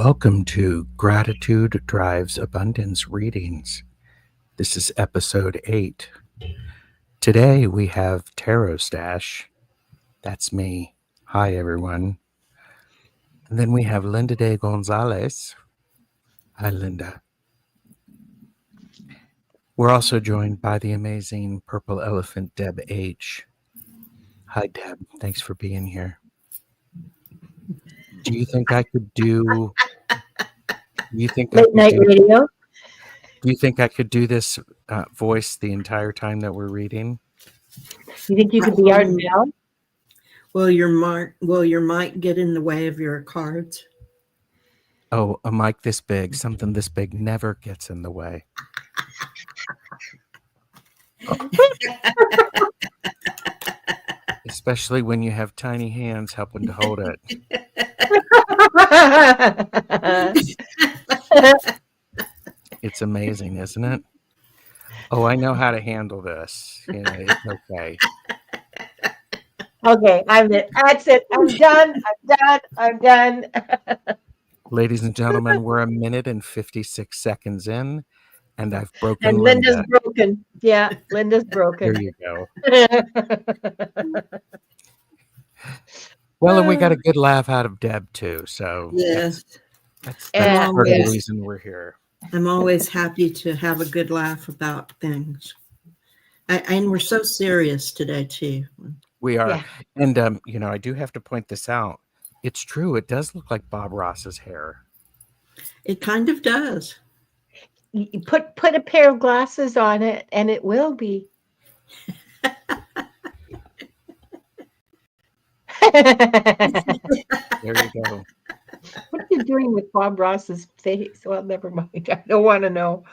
Welcome to Gratitude Drives Abundance Readings. This is episode 8. Today we have Tarot Stash. That's me. Hi, everyone. And then we have Linda Day Gonzalez. Hi, Linda. We're also joined by the amazing Purple Elephant Deb H. Hi, Deb. Thanks for being here. Do you think I could do... Late night radio? Do you think I could do this voice the entire time that we're reading? You think you could be Art and Bell? Will your mic get in the way of your cards? Oh, a mic this big, something this big never gets in the way. Especially when you have tiny hands helping to hold it. It's amazing, isn't it? Oh, I know how to handle this. It's okay. Okay, that's it. I'm done. Ladies and gentlemen, we're 1 minute and 56 seconds in, and I've broken And Linda's broken. Yeah, Linda's broken. There you go. Well, and we got a good laugh out of Deb, too. So yes, that's part of the reason we're here. I'm always happy to have a good laugh about things. And we're so serious today, too. We are. Yeah. And, I do have to point this out. It's true. It does look like Bob Ross's hair. It kind of does. You put a pair of glasses on it, and it will be. There you go. What are you doing with Bob Ross's face? Well, never mind. I don't want to know.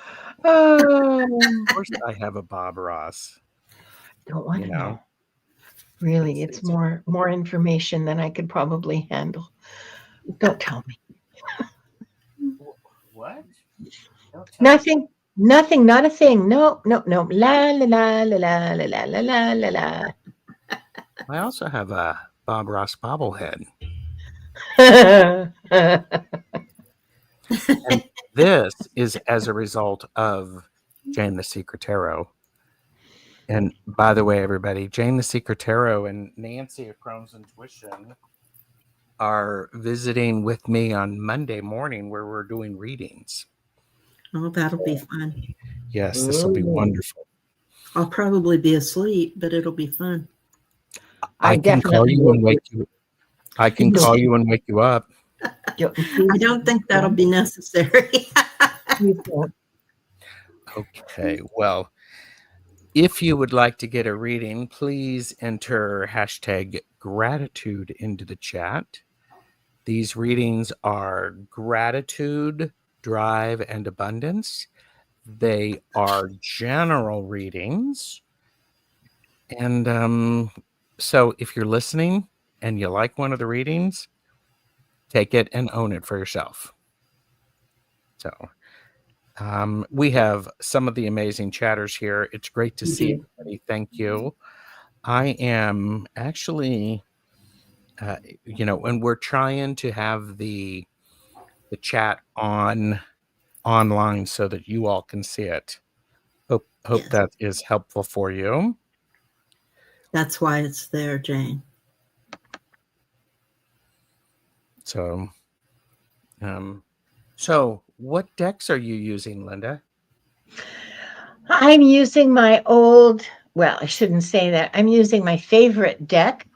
Oh. Of course I have a Bob Ross. Don't want to know. Really, it's more information than I could probably handle. Don't tell me. What? Nothing, not a thing. No. La la la la la la la la la la. I also have a Bob Ross bobblehead. And this is as a result of Jane the Secret Tarot. And by the way, everybody, Jane the Secret Tarot and Nancy of Crohn's Intuition are visiting with me on Monday morning where we're doing readings. Oh, that'll be fun. Yes, this will be wonderful. I'll probably be asleep, but it'll be fun. I can call you and wake you. I can call you and wake you up. I don't think that'll be necessary. Okay, well, if you would like to get a reading, please enter hashtag gratitude into the chat. These readings are gratitude, drive, and abundance. They are general readings. And so if you're listening and you like one of the readings, take it and own it for yourself. So we have some of the amazing chatters here. It's great to see everybody. Thank you. I am actually, and we're trying to have the chat online so that you all can see it. Hope that is helpful for you. That's why it's there, Jane. So, so what decks are you using, Linda? I'm using my I shouldn't say that. I'm using my favorite deck,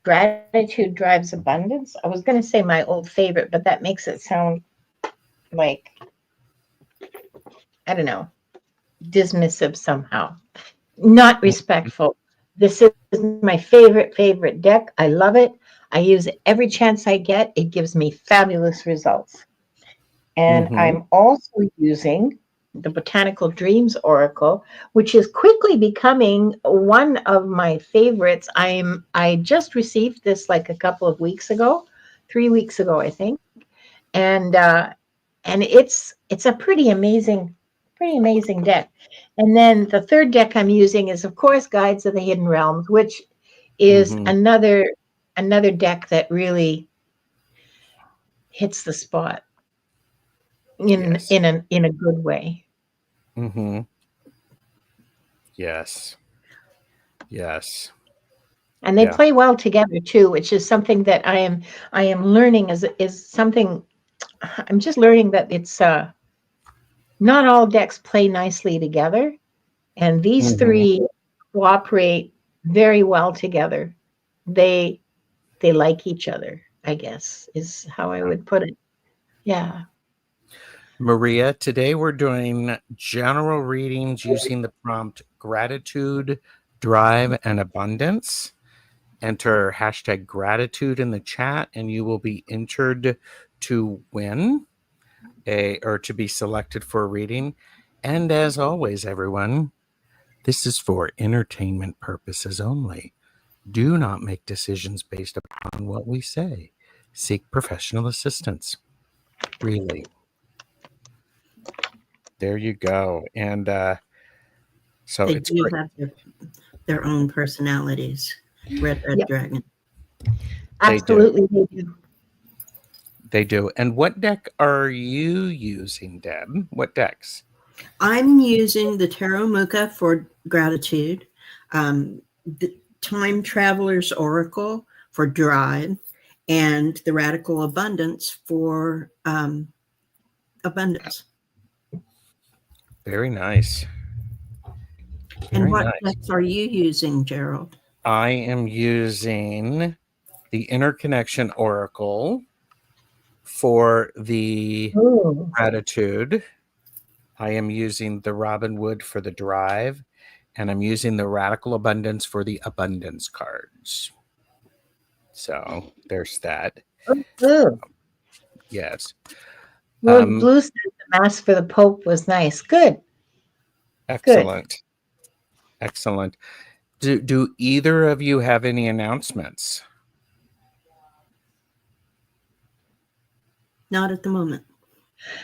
Gratitude Drives Abundance. I was going to say my old favorite, but that makes it sound like, I don't know, dismissive somehow. Not respectful. This is my favorite deck. I love it. I use it every chance I get. It gives me fabulous results. And I'm also using the Botanical Dreams Oracle, which is quickly becoming one of my favorites. I just received this like a couple of weeks ago, 3 weeks ago, I think. And it's a pretty amazing deck. And then the third deck I'm using is, of course, Guides of the Hidden Realms, which is another deck that really hits the spot in Yes. in a good way. Mm-hmm. Yes. Yes. And they Yeah. play well together too, which is something that I am learning is something I'm just learning that it's not all decks play nicely together, and these Mm-hmm. three cooperate very well together. They they like each other, I guess, is how I would put it. Yeah. Maria, today we're doing general readings using the prompt gratitude, drive, and abundance. Enter hashtag gratitude in the chat, and you will be entered to win or to be selected for a reading. And as always, everyone, this is for entertainment purposes only. Do not make decisions based upon what we say. Seek professional assistance. Really. There you go. And so They it's do great. have their own personalities. Red Yep. Dragon. They do. Absolutely they do. They do. And what deck are you using, Deb? What decks? I'm using the Tarot Muka for gratitude, the Time Traveler's Oracle for drive, and the Radical Abundance for abundance. Very nice. And Very what nice. decks are you using, Gerald? I am using the Interconnection Oracle for the Ooh. gratitude. I am using the Robin Wood for the drive, and I'm using the Radical Abundance for the abundance cards. So there's that. Ooh. Yes. Well, Blue said the mass for the Pope was nice. Good. Excellent. Excellent. Do either of you have any announcements? Not at the moment.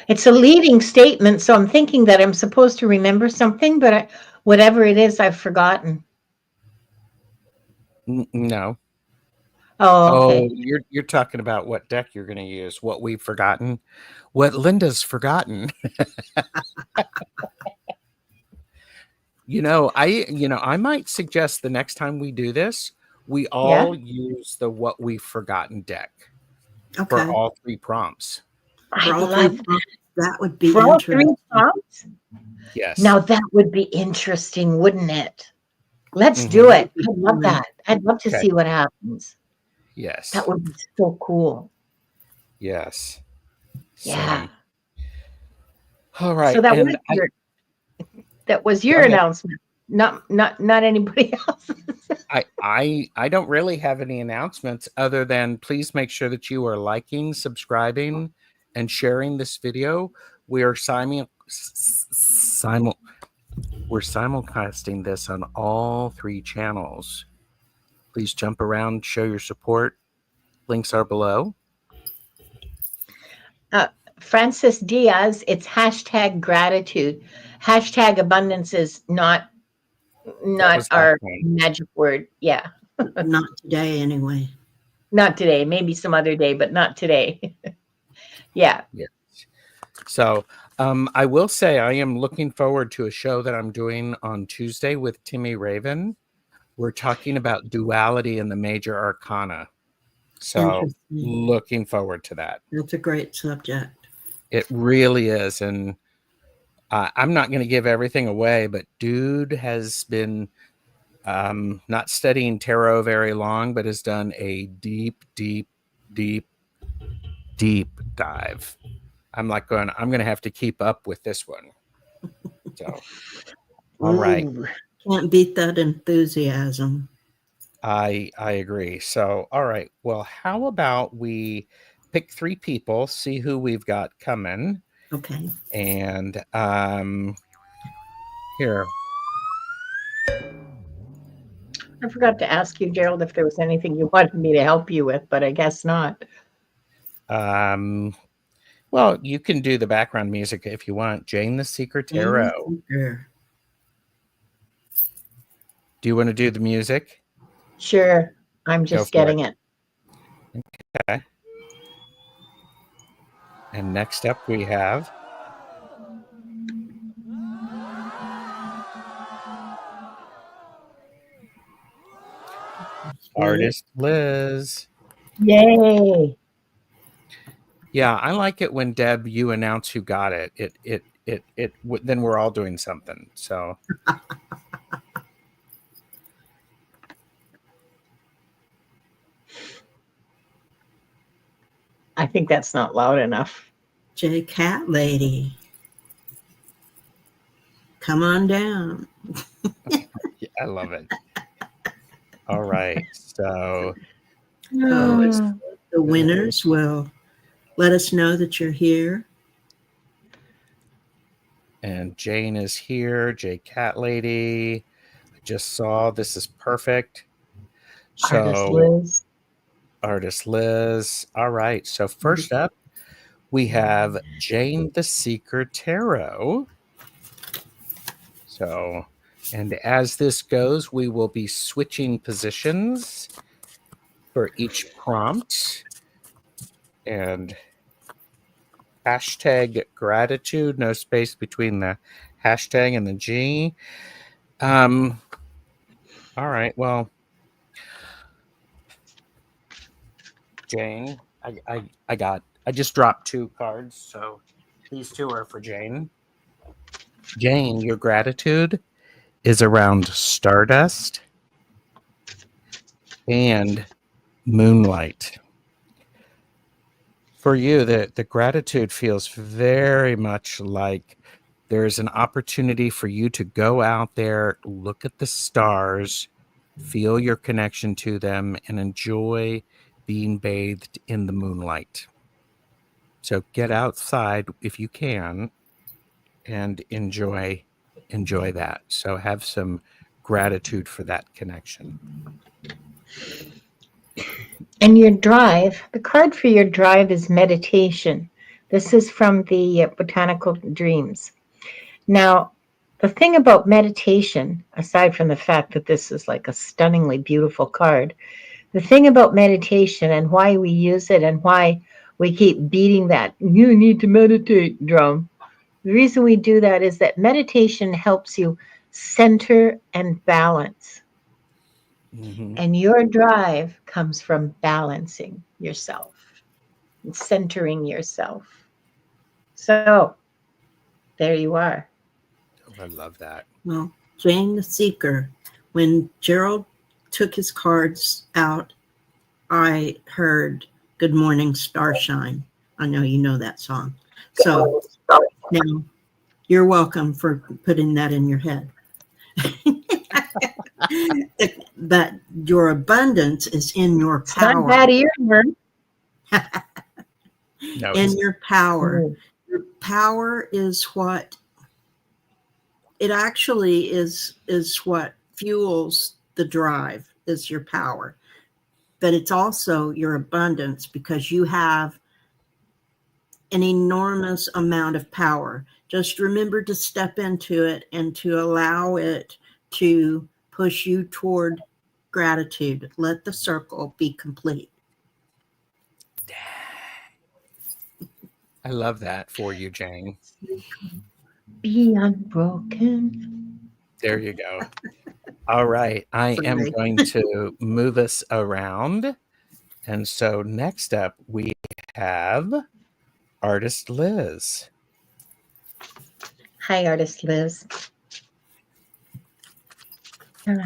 It's a leading statement, so I'm thinking that I'm supposed to remember something, but whatever it is, I've forgotten. No. Oh, okay. Oh, you're talking about what deck you're going to use, what we've forgotten, what Linda's forgotten. I might suggest the next time we do this, we Yeah. all use the what we've forgotten deck for Okay. all three prompts. For I'd all three love prompts, that would be for all three interesting. prompts. Yes. Now that would be interesting, wouldn't it? Let's Mhm. do it. I'd love that. I'd love to Okay. see what happens. Yes. That would be so cool. Yes. Yeah. All right. So that And was Go your ahead. announcement, not anybody else's. I don't really have any announcements other than please make sure that you are liking, subscribing, and sharing this video. We are simulcasting this on all three channels. Please jump around, show your support. Links are below. Francis Diaz, it's hashtag gratitude. Hashtag abundance is not was last our one. magic word. Yeah. Not today, anyway. Not today. Maybe some other day, but not today. Yeah. Yes. So I will say I am looking forward to a show that I'm doing on Tuesday with Timmy Raven. We're talking about duality in the major arcana. So Interesting. looking forward to that. That's a great subject. It really is. And I'm not going to give everything away, but dude has been not studying tarot very long, but has done a deep dive. I'm going to have to keep up with this one. So, all right. Ooh. Can't beat that enthusiasm. I agree. So, all right. Well, how about we pick three people, see who we've got coming, Okay. and here. I forgot to ask you, Gerald, if there was anything you wanted me to help you with, but I guess not. Well, you can do the background music if you want. Jane the Secret Tarot. Sure. Do you want to do the music? Sure. I'm Go just for getting it. Okay. And next up we have artist Liz. Yay. Yeah, I like it when Deb, you announce who got it. Then we're all doing something. So I think that's not loud enough. J Cat Lady. Come on down. yeah, I love it. All right. So The winners will let us know that you're here. And Jane is here. J Cat Lady. I just saw this is perfect. So Artist Liz. Artist Liz. All right. So first up, we have Jane the Seeker Tarot. So, and as this goes, we will be switching positions for each prompt. And hashtag gratitude, no space between the hashtag and the G. All right. Well, Jane, I just dropped 2 cards, so these 2 are for Jane. Jane, your gratitude is around stardust and moonlight. For you, the gratitude feels very much like there's an opportunity for you to go out there, look at the stars, feel your connection to them, and enjoy being bathed in the moonlight. So get outside if you can and enjoy that. So have some gratitude for that connection. And your drive, the card for your drive is meditation. This is from the Botanical Dreams. Now, the thing about meditation, aside from the fact that this is like a stunningly beautiful card, the thing about meditation and why we use it and why we keep beating that "you need to meditate" drum, the reason we do that is that meditation helps you center and balance. Mm-hmm. And your drive comes from balancing yourself and centering yourself. So there you are. Oh, I love that. Well, Jane the Seeker. When Gerald took his cards out, I heard Good Morning Starshine. I know you know that song. So now you're welcome for putting that in your head. But your abundance is in your It's power. not bad earworm. No, In your power. Mm. Your power is what it actually is what fuels the drive, is your power. But it's also your abundance, because you have an enormous amount of power. Just remember to step into it and to allow it to push you toward gratitude. Let the circle be complete. I love that for you, Jane. Be unbroken. There you go. All right. I am Sorry. going to move us around. And so next up, we have artist Liz. Hi, artist Liz. You're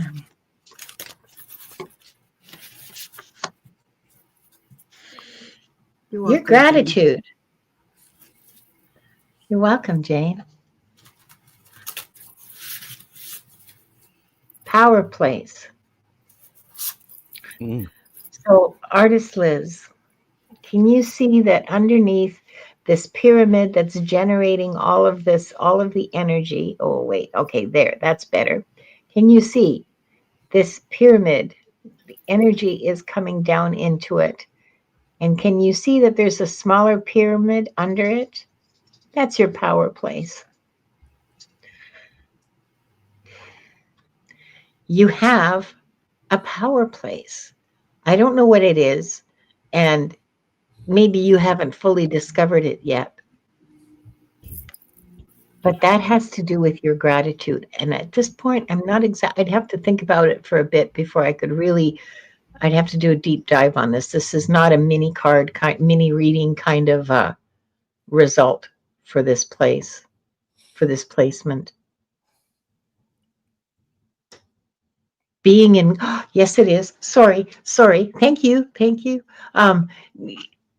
Your welcome, Jane. gratitude. You're welcome, Jane. Power plays. Mm. So, artist Liz, can you see that underneath this pyramid that's generating all of this, all of the energy? Oh, wait. Okay, there. That's better. Can you see this pyramid? The energy is coming down into it. And can you see that there's a smaller pyramid under it? That's your power place. You have a power place. I don't know what it is. And maybe you haven't fully discovered it yet. But that has to do with your gratitude. And at this point, I'm not exact. I'd have to think about it for a bit before I could really. I'd have to do a deep dive on this. This is not a mini card kind, mini reading kind of result for this place, for this placement. Being in, yes, it is. Sorry. Thank you.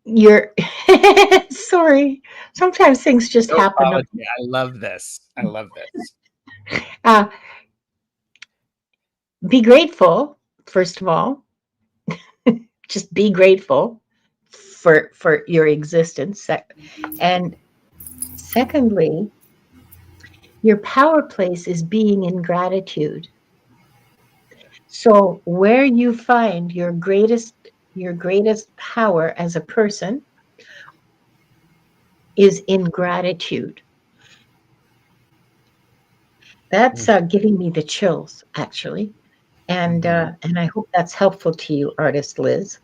You're sorry. Sometimes things just No happen. apology. I love this. Uh, be grateful, first of all. Just be grateful for your existence. And secondly, your power place is being in gratitude. So where you find your greatest power as a person is in gratitude. That's giving me the chills, actually. And I hope that's helpful to you, artist Liz.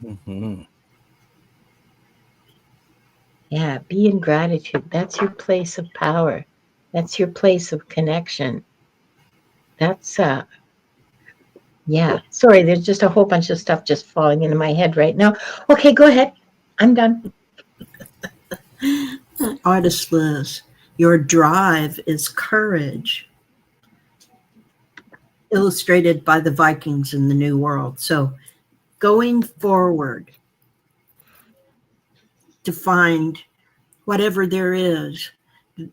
Mm-hmm. Yeah, be in gratitude. That's your place of power. That's your place of connection. That's yeah. Sorry, there's just a whole bunch of stuff just falling into my head right now. Okay, go ahead. I'm done. Artist Liz, your drive is courage, illustrated by the Vikings in the New World. So going forward to find whatever there is,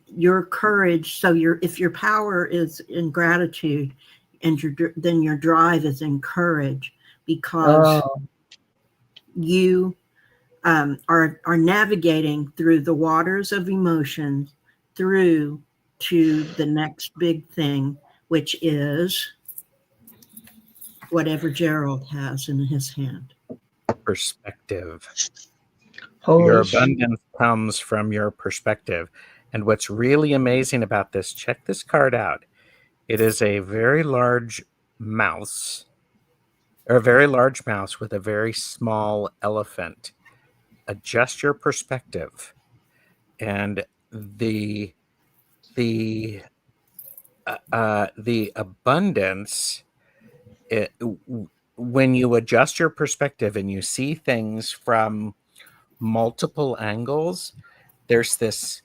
your courage. So if your power is in gratitude, and then your drive is in courage, because you are navigating through the waters of emotion through to the next big thing, which is whatever Gerald has in his hand. Perspective. Holy Your abundance comes from your perspective. And what's really amazing about this, check this card out. It is a very large mouse, or a very large mouse with a very small elephant. Adjust your perspective. And the abundance, when you adjust your perspective and you see things from multiple angles, there's this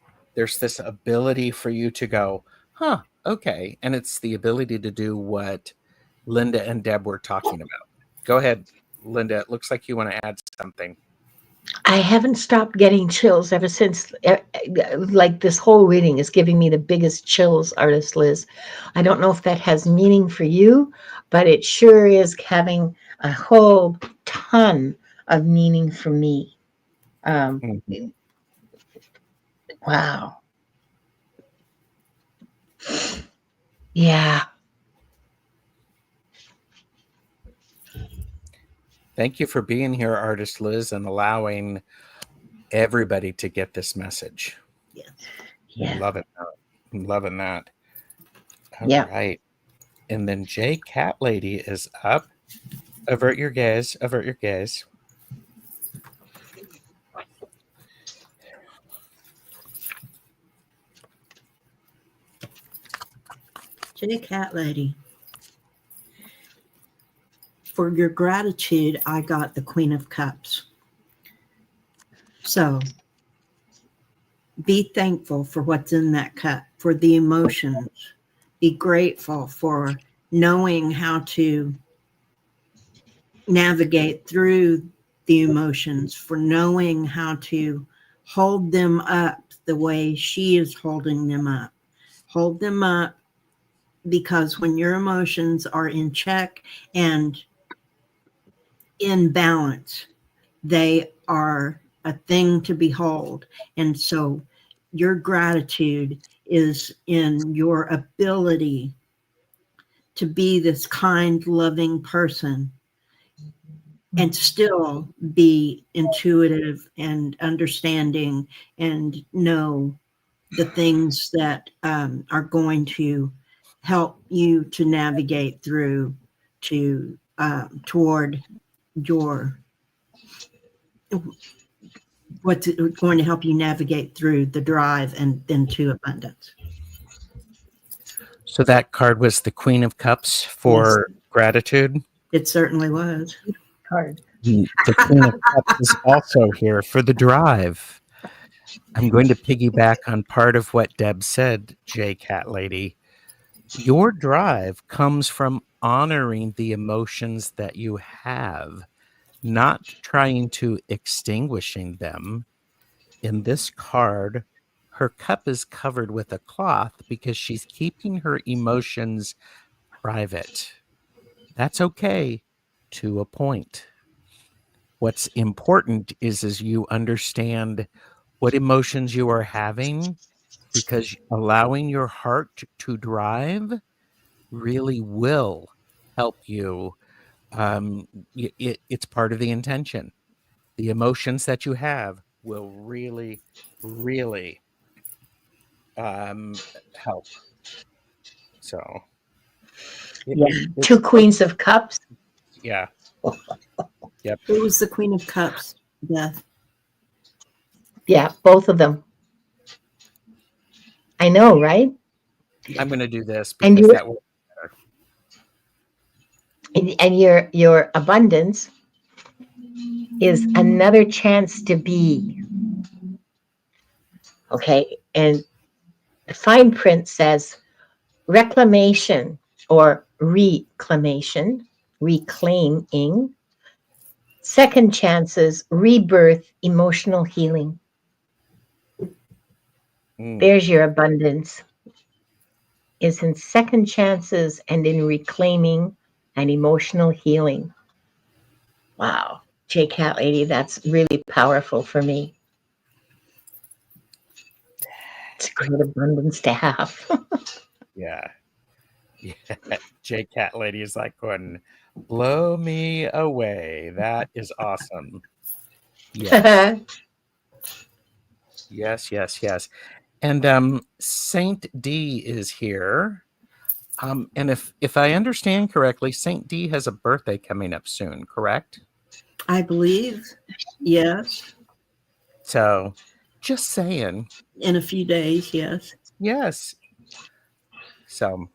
ability for you to go, huh, okay. And it's the ability to do what Linda and Deb were talking about. Go ahead, Linda. It looks like you want to add something. I haven't stopped getting chills ever since. Like, this whole reading is giving me the biggest chills, artist Liz. I don't know if that has meaning for you, but it sure is having a whole ton of meaning for me. Wow. Yeah. Thank you for being here, artist Liz, and allowing everybody to get this message. Yeah. Love it. I'm loving that. All right. And then J Cat Lady is up. Avert your gaze. J Cat Lady, for your gratitude, I got the Queen of Cups. So be thankful for what's in that cup, for the emotions. Be grateful for knowing how to navigate through the emotions, for knowing how to hold them up the way she is holding them up. Hold them up, because when your emotions are in check and in balance, they are a thing to behold. And so your gratitude is in your ability to be this kind, loving person and still be intuitive and understanding and know the things that are going to help you to navigate through to toward your what's going to help you navigate through the drive and into abundance. So that card was the Queen of Cups for gratitude. It certainly was. Card. The Queen of Cups is also here for the drive. I'm going to piggyback on part of what Deb said, J Cat Lady. Your drive comes from honoring the emotions that you have, not trying to extinguishing them. In this card, her cup is covered with a cloth because she's keeping her emotions private. That's okay to a point. What's important is you understand what emotions you are having, because allowing your heart to drive really will help you. It's part of the intention. The emotions that you have will really, really help. So, Two Queens of Cups. Yeah. Yep. Who was the Queen of Cups, Beth? Yeah, both of them. I know, right? I'm going to do this And because you that will and your abundance is another chance to be. Okay, and the fine print says reclamation or reclamation, reclaiming, second chances, rebirth, emotional healing. There's your abundance. Is in second chances and in reclaiming and emotional healing. Wow, J Cat Lady, that's really powerful for me. It's a great abundance to have. Yeah. J Cat Lady is like going, blow me away. That is awesome. Yes. Yes. And Saint D is here. And if I understand correctly, Saint D has a birthday coming up soon, correct? I believe, yes. So, just saying. In a few days, yes. Yes. So,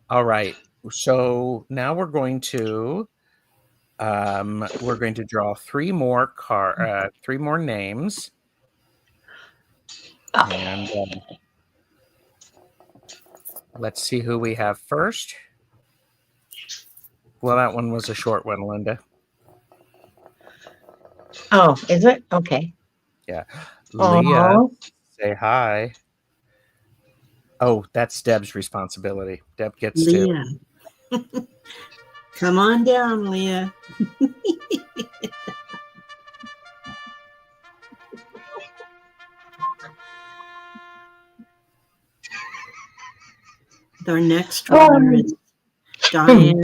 all right. So now we're going to draw three more names. And let's see who we have first. Well, that one was a short one, Linda. Oh, is it? Okay. Yeah. Aww. Leah, say hi. Oh, that's Deb's responsibility. Deb gets Leah. Come on down, Leah. Our next runner is Diane.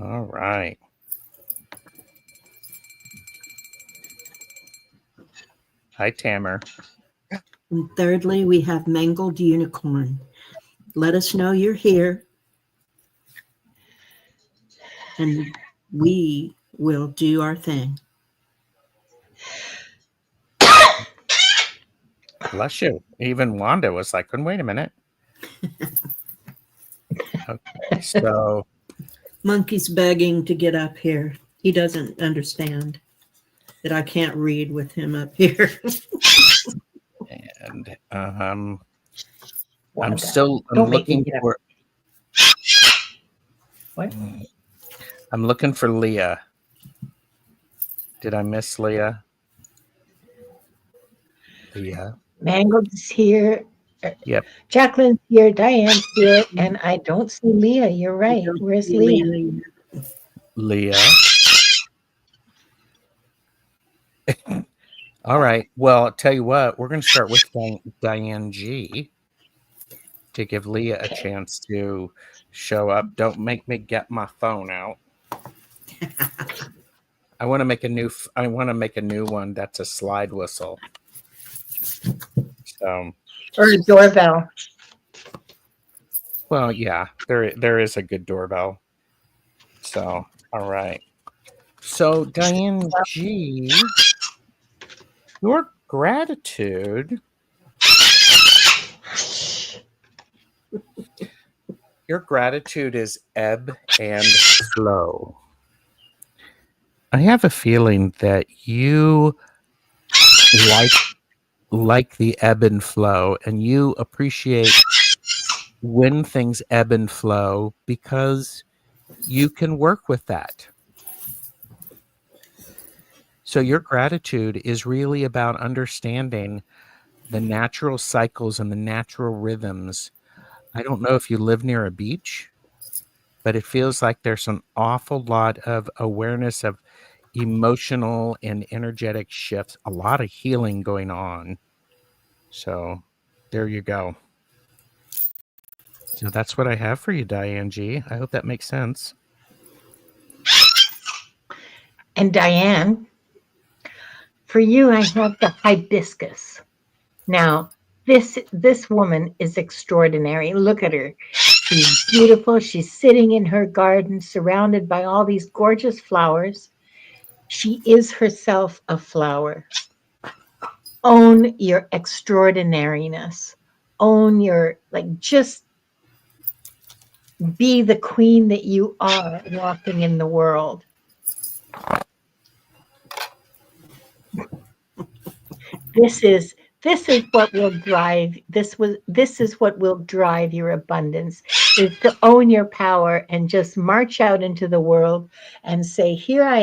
All right. Hi, Tamer. And thirdly, we have Mangled Unicorn. Let us know you're here, and we will do our thing. Bless you. Even Wanda was like, wait a minute. Okay, so Monkey's begging to get up here. He doesn't understand that I can't read with him up here. And I'm looking for. What? I'm looking for Leah. Did I miss Leah? Leah. Mangled is here. Yep. Jacqueline's here. Diane's here. And I don't see Leah. You're right. Where's Leah? Leah. All right. Well, I'll tell you what. We're going to start with Diane G to give Leah a chance to show up. Don't make me get my phone out. I want to make a new one that's a slide whistle. So, Or a doorbell. well, yeah, there is a good doorbell. So, all right. So, Diane G, your gratitude, is ebb and flow. I have a feeling that you like the ebb and flow, and you appreciate when things ebb and flow because you can work with that. So your gratitude is really about understanding the natural cycles and the natural rhythms. I don't know if you live near a beach, but it feels like there's an awful lot of awareness of emotional and energetic shifts, a lot of healing going on. So there you go. So that's what I have for you, Diane G. I hope that makes sense. And Diane, for you, I have the hibiscus. Now, this woman is extraordinary. Look at her. She's beautiful. She's sitting in her garden surrounded by all these gorgeous flowers. She is herself a flower. Own your extraordinariness. Own your, like, just be the queen that you are walking in the world. This is what will drive this is what will drive your abundance, is to own your power and just march out into the world and say, here I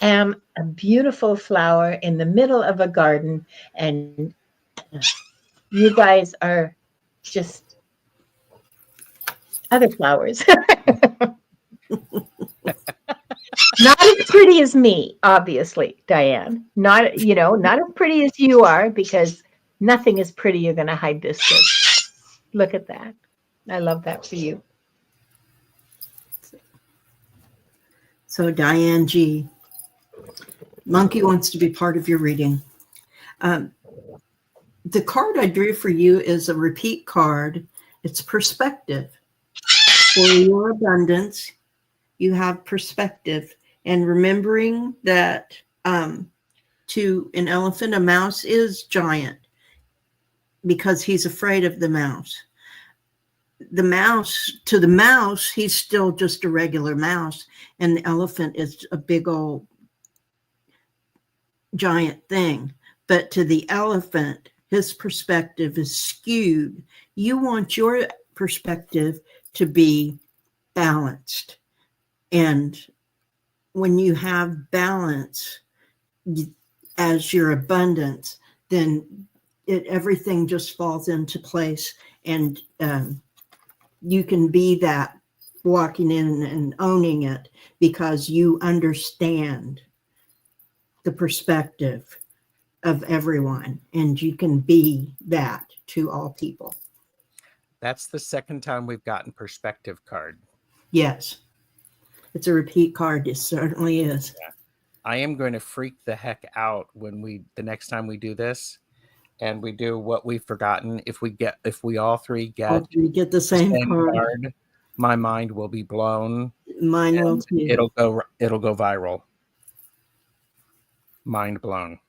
am a beautiful flower in the middle of a garden, and you guys are just other flowers. Not as pretty as me, obviously, Diane. Not, not as pretty as you are, because nothing is prettier than a hibiscus. Look at that. I love that for you. So Diane G, Monkey wants to be part of your reading. The card I drew for you is a repeat card. It's perspective. For your abundance, you have perspective. And remembering that to an elephant, a mouse is giant because he's afraid of the mouse. To the mouse, he's still just a regular mouse. And the elephant is a big old giant thing. But to the elephant, his perspective is skewed. You want your perspective to be balanced. And when you have balance as your abundance, then everything just falls into place, and you can be that, walking in and owning it, because you understand the perspective of everyone, and you can be that to all people. That's the second time we've gotten perspective card. Yes. It's a repeat card. It certainly is. Yeah. I am going to freak the heck out when the next time we do this, and we do what we've forgotten. If we all three get the same card, my mind will be blown. Mine will too. It'll go viral. Mind blown.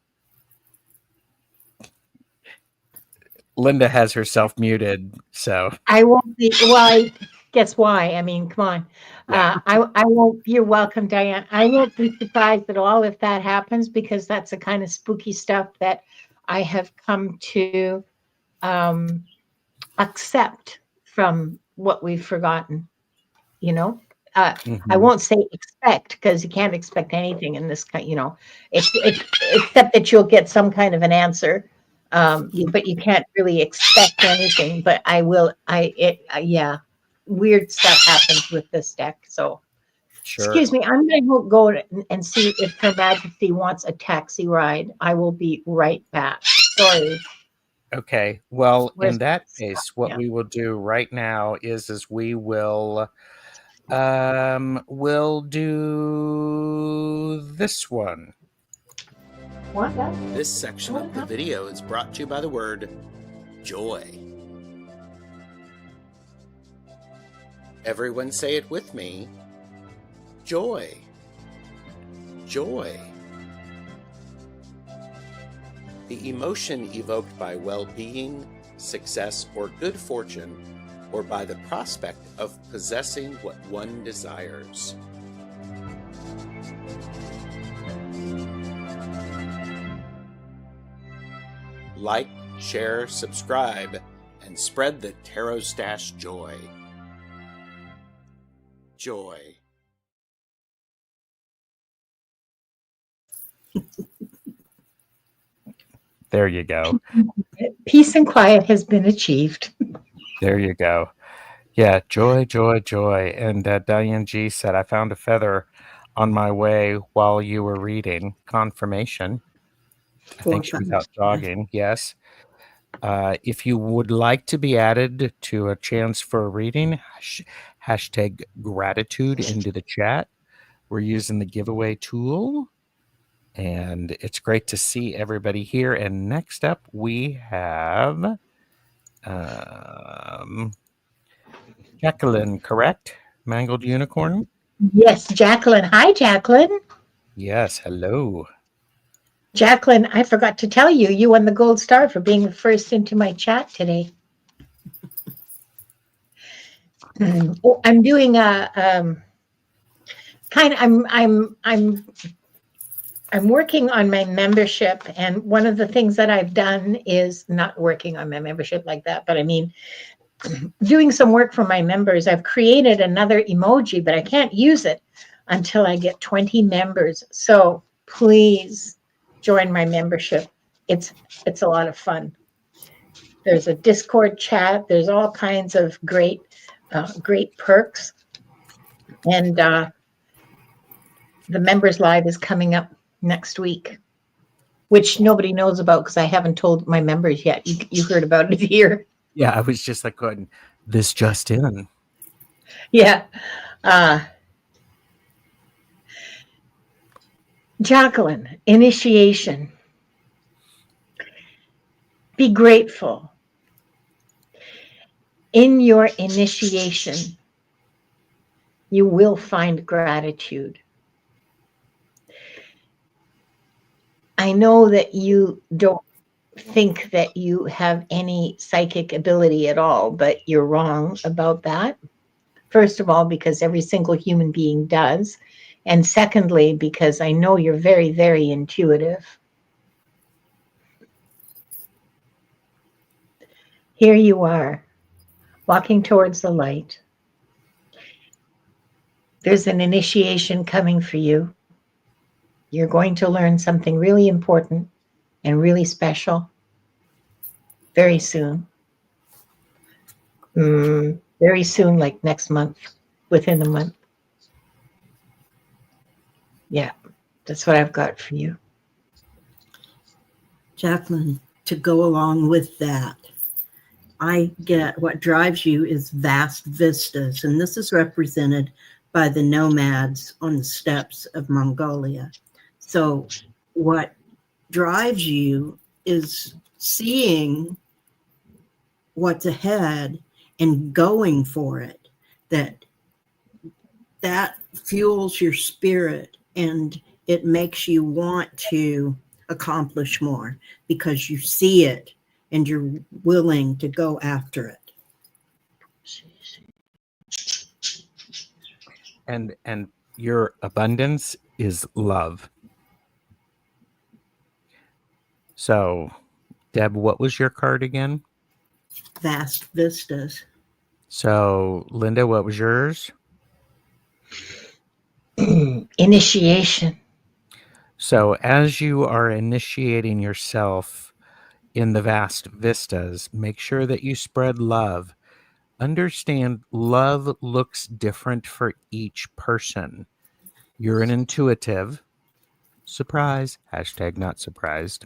Linda has herself muted, so I won't be. Well, guess why? I mean, come on. Yeah. I won't. You're welcome, Diane. I won't be surprised at all if that happens, because that's the kind of spooky stuff that I have come to accept from what we've forgotten. I won't say expect, because you can't expect anything in this kind. It's except that you'll get some kind of an answer. But you can't really expect anything. But I will. Yeah, weird stuff happens with this deck. So, sure. Excuse me, I'm going to go and see if Her Majesty wants a taxi ride. I will be right back. Sorry. Okay. Well, Where's in that case, what we will do right now is we will we'll do this one. Wanda? This section of the video is brought to you by the word joy. Everyone say it with me. Joy. Joy. The emotion evoked by well-being, success, or good fortune, or by the prospect of possessing what one desires. Like, share, subscribe, and spread the Tarot Stash joy. Joy. There you go. Peace and quiet has been achieved. There you go. Yeah, joy, joy, joy. And Diane G said, I found a feather on my way while you were reading. Confirmation. I think she was out jogging. Yes. If you would like to be added to a chance for a reading, hashtag gratitude into the chat. We're using the giveaway tool. And it's great to see everybody here. And next up, we have Jacqueline, correct? Mangled Unicorn? Yes, Jacqueline. Hi, Jacqueline. Yes, hello. Jacqueline, I forgot to tell you, you won the gold star for being the first into my chat today. I'm doing a I'm working on my membership, and one of the things that I've done is not working on my membership like that, but I mean, doing some work for my members. I've created another emoji, but I can't use it until I get 20 members. So please join my membership. It's a lot of fun. There's a Discord chat. There's all kinds of great perks, and the members live is coming up next week, which nobody knows about because I haven't told my members yet. You heard about it here. Yeah, I was just like going, this just in. Yeah. Jacqueline, initiation. Be grateful. In your initiation, you will find gratitude. I know that you don't think that you have any psychic ability at all, but you're wrong about that. First of all, because every single human being does. And secondly, because I know you're very, very intuitive. Here you are, walking towards the light. There's an initiation coming for you. You're going to learn something really important and really special very soon. Very soon, like next month, within a month. Yeah, that's what I've got for you. Jacqueline, to go along with that, I get what drives you is vast vistas, and this is represented by the nomads on the steppes of Mongolia. So what drives you is seeing what's ahead and going for it. That fuels your spirit, and it makes you want to accomplish more because you see it and you're willing to go after it. And your abundance is love. So, Deb, what was your card again? Vast vistas. So, Linda, what was yours? Initiation. So, as you are initiating yourself in the vast vistas, make sure that you spread love. Understand love looks different for each person. You're an intuitive. Surprise. Hashtag not surprised.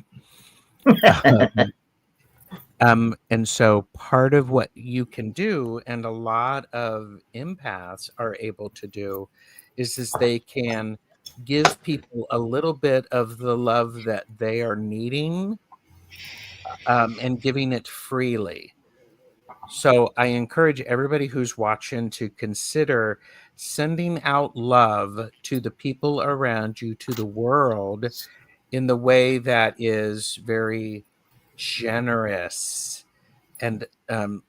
And so part of what you can do, and a lot of empaths are able to do, is they can give people a little bit of the love that they are needing, and giving it freely. So I encourage everybody who's watching to consider sending out love to the people around you, to the world, in the way that is very generous. And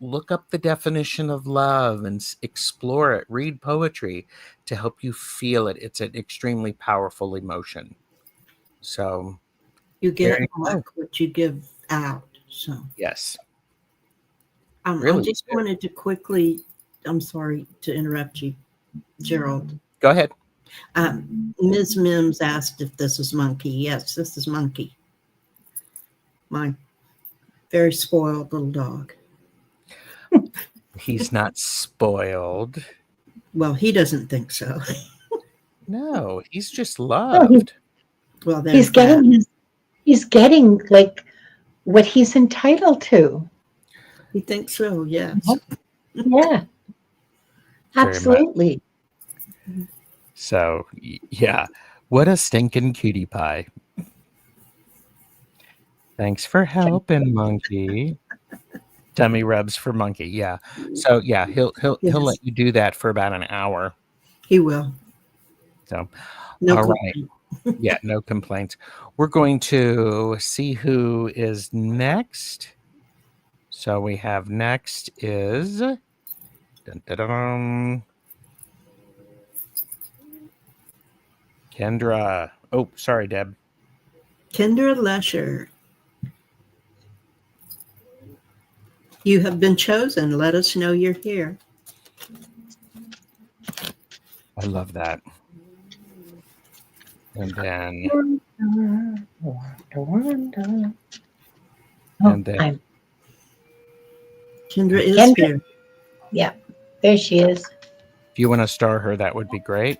look up the definition of love and explore it. Read poetry to help you feel it. It's an extremely powerful emotion. So You there get you go. back what you give out. So Yes, I really. just wanted to quickly, I'm sorry to interrupt you, Gerald. Go ahead. Ms. Mims asked if this is Monkey. Yes, this is Monkey. My very spoiled little dog. He's not spoiled. Well, he doesn't think so. No, he's just loved. Well, there's that. He's getting like what he's entitled to. He thinks so, yes. Yeah. Very Absolutely. So, yeah, what a stinking cutie pie. Thanks for helping, Monkey. Tummy rubs for Monkey. Yeah. So, yeah, he'll Yes. let you do that for about an hour. He will. So, No all complaint. right. Yeah, no complaints. We're going to see who is next. So we have next is dun, dun, dun, dun, Kendra. Oh, sorry, Deb. Kendra Lesher. You have been chosen. Let us know you're here. I love that. And then and then Kendra is Kendra. here. Yeah, there she is. if you want to star her, that would be great.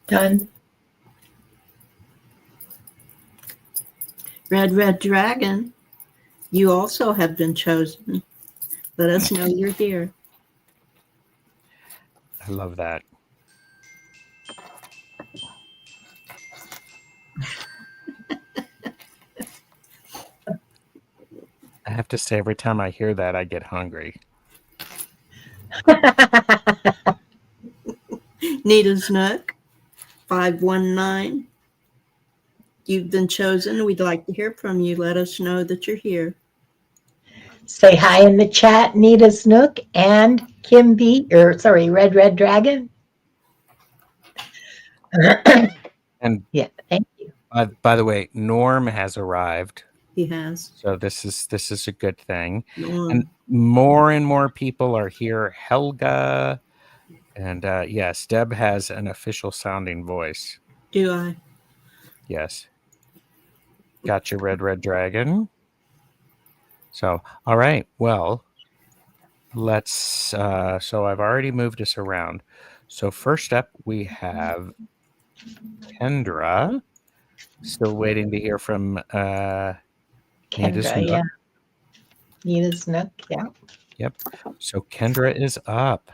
Done. Red Dragon, you also have been chosen. Let us know you're here. I love that. I have to say, every time I hear that, I get hungry. Nita's Nook, 519. You've been chosen. We'd like to hear from you. Let us know that you're here. Say hi in the chat, Nita Snook and Red Dragon. And yeah, thank you. by the way, Norm has arrived. He has. So this is a good thing. Norm. And more people are here. Helga, and yes, Deb has an official sounding voice. Do I? Yes. Got your red dragon. So, all right. Well, let's so I've already moved us around. So first up we have Kendra. Still waiting to hear from Nita Kendra, Snook. yeah. Nita Snook, yeah. Yep. So Kendra is up.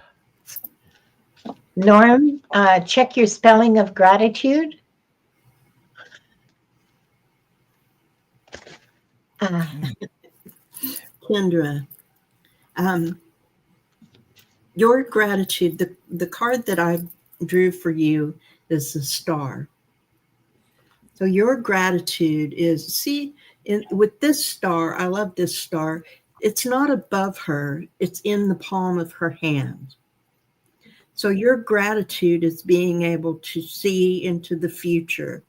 Norm, check your spelling of gratitude. Kendra, your gratitude, the card that I drew for you is the star. So your gratitude is, with this star, I love this star. It's not above her, it's in the palm of her hand. So your gratitude is being able to see into the future,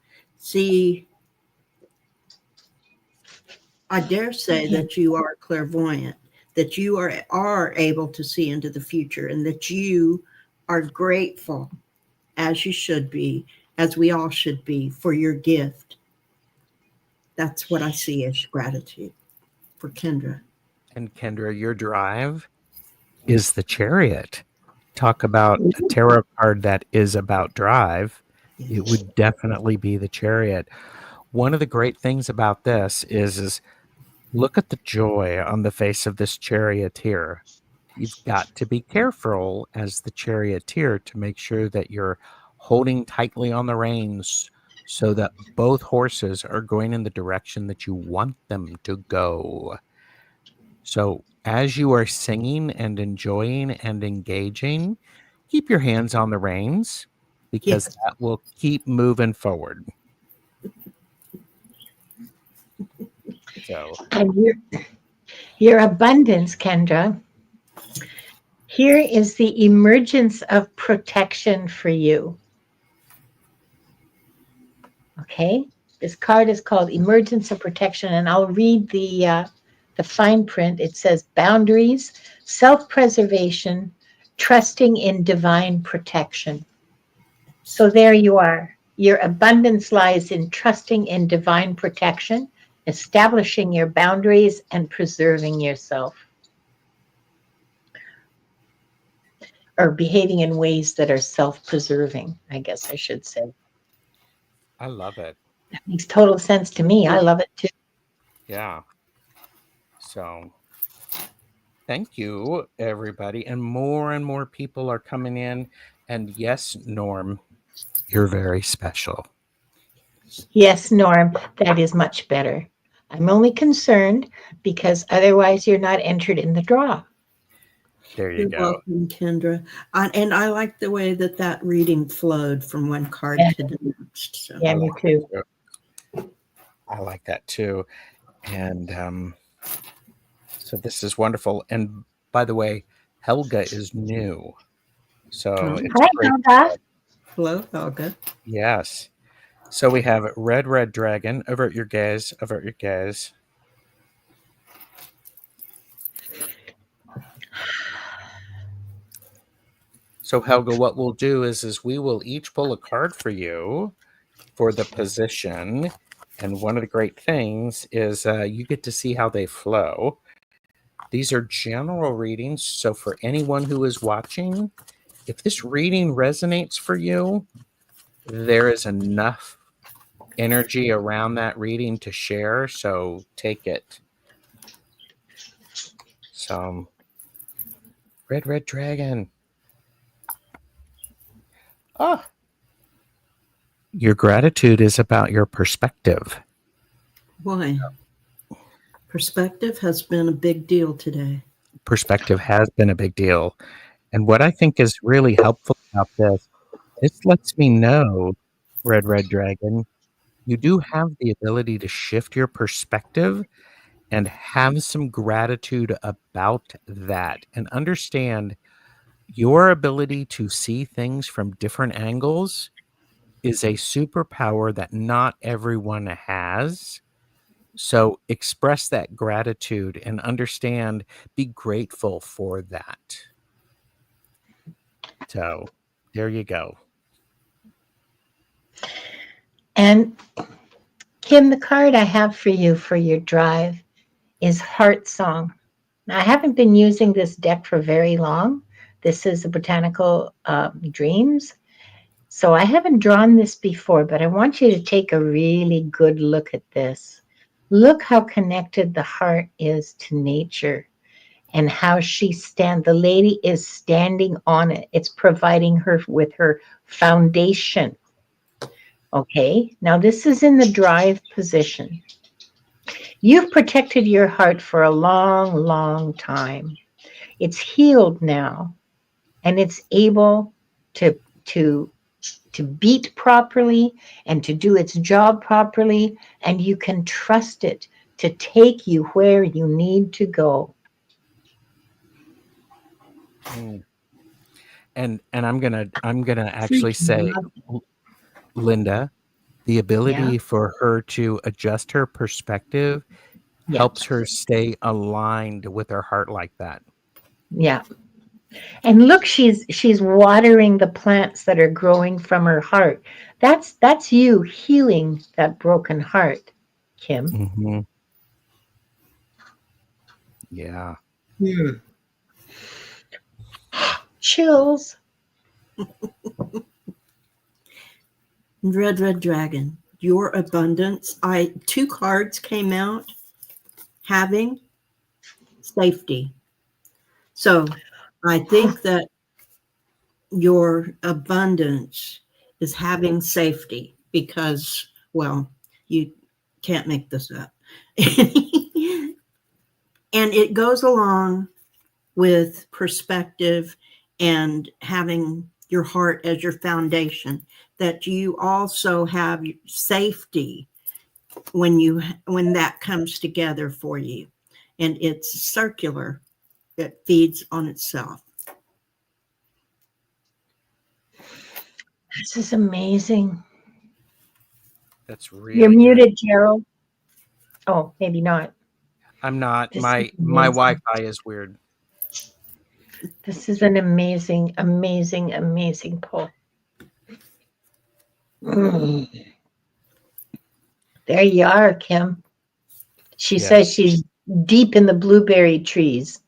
I dare say that you are clairvoyant, that you are able to see into the future, and that you are grateful, as you should be, as we all should be, for your gift. That's what I see as gratitude for Kendra. And Kendra, your drive is the Chariot. Talk about a tarot card that is about drive. It would definitely be the Chariot. One of the great things about this is look at the joy on the face of this charioteer. You've got to be careful as the charioteer to make sure that you're holding tightly on the reins so that both horses are going in the direction that you want them to go. So, as you are singing and enjoying and engaging, keep your hands on the reins because Yes. that will keep moving forward. So, And your abundance, Kendra, here is the emergence of protection for you. Okay, this card is called Emergence of Protection, and I'll read the fine print. It says boundaries, self-preservation, trusting in divine protection. So there you are. Your abundance lies in trusting in divine protection, establishing your boundaries, and preserving yourself, or behaving in ways that are self-preserving, I guess I should say. I love it. That makes total sense to me. I love it too. Yeah. So, thank you, everybody. And more people are coming in. And yes, Norm, you're very special. Yes, Norm, that is much better. I'm only concerned because otherwise you're not entered in the draw. There you You're go. welcome, Kendra. And I like the way that reading flowed from one card Yeah, to the next. So. yeah, me too. I like that too. And so this is wonderful. And by the way, Helga is new. So it's Hi, great. Helga. Hello, Helga. Yes. So we have Red Dragon. Avert your gaze. Avert your gaze. So Helga, what we'll do is we will each pull a card for you for the position. And one of the great things is you get to see how they flow. These are general readings. So for anyone who is watching, if this reading resonates for you, there is enough energy around that reading to share. So take it. So, Red Dragon. Ah, your gratitude is about your perspective. Why? Perspective has been a big deal today. Perspective has been a big deal. And what I think is really helpful about this lets me know, Red Dragon, you do have the ability to shift your perspective and have some gratitude about that and understand your ability to see things from different angles is a superpower that not everyone has. So express that gratitude and understand, be grateful for that. So there you go. And Kim, the card I have for you for your drive is Heart Song. Now, I haven't been using this deck for very long. This is the Botanical Dreams. So I haven't drawn this before, but I want you to take a really good look at this. Look how connected the heart is to nature and how the lady is standing on it. It's providing her with her foundation. Okay, now this is in the drive position. You've protected your heart for a long, long time. It's healed now, and it's able to to to beat properly and to do its job properly, and you can trust it to take you where you need to go. Mm. And I'm gonna actually Freaking say, love. Linda, the Yeah, ability for her to adjust her perspective yeah, helps her stay aligned with her heart like that. yeah. And look, she's watering the plants that are growing from her heart. That's you healing that broken heart, Kim. Mm-hmm. Yeah. Hmm. Chills. Red Dragon, your abundance. Two cards came out having safety. So I think that your abundance is having safety because, well, you can't make this up. And it goes along with perspective and having your heart as your foundation, that you also have safety when that comes together for you. And it's circular. It feeds on itself. This is amazing. That's You're really good. muted, Gerald. Oh, maybe not. I'm not. This My is my amazing. Wi-Fi is weird. This is an amazing, amazing, amazing pull. Mm. There you are, Kim. She Yes. says she's deep in the blueberry trees.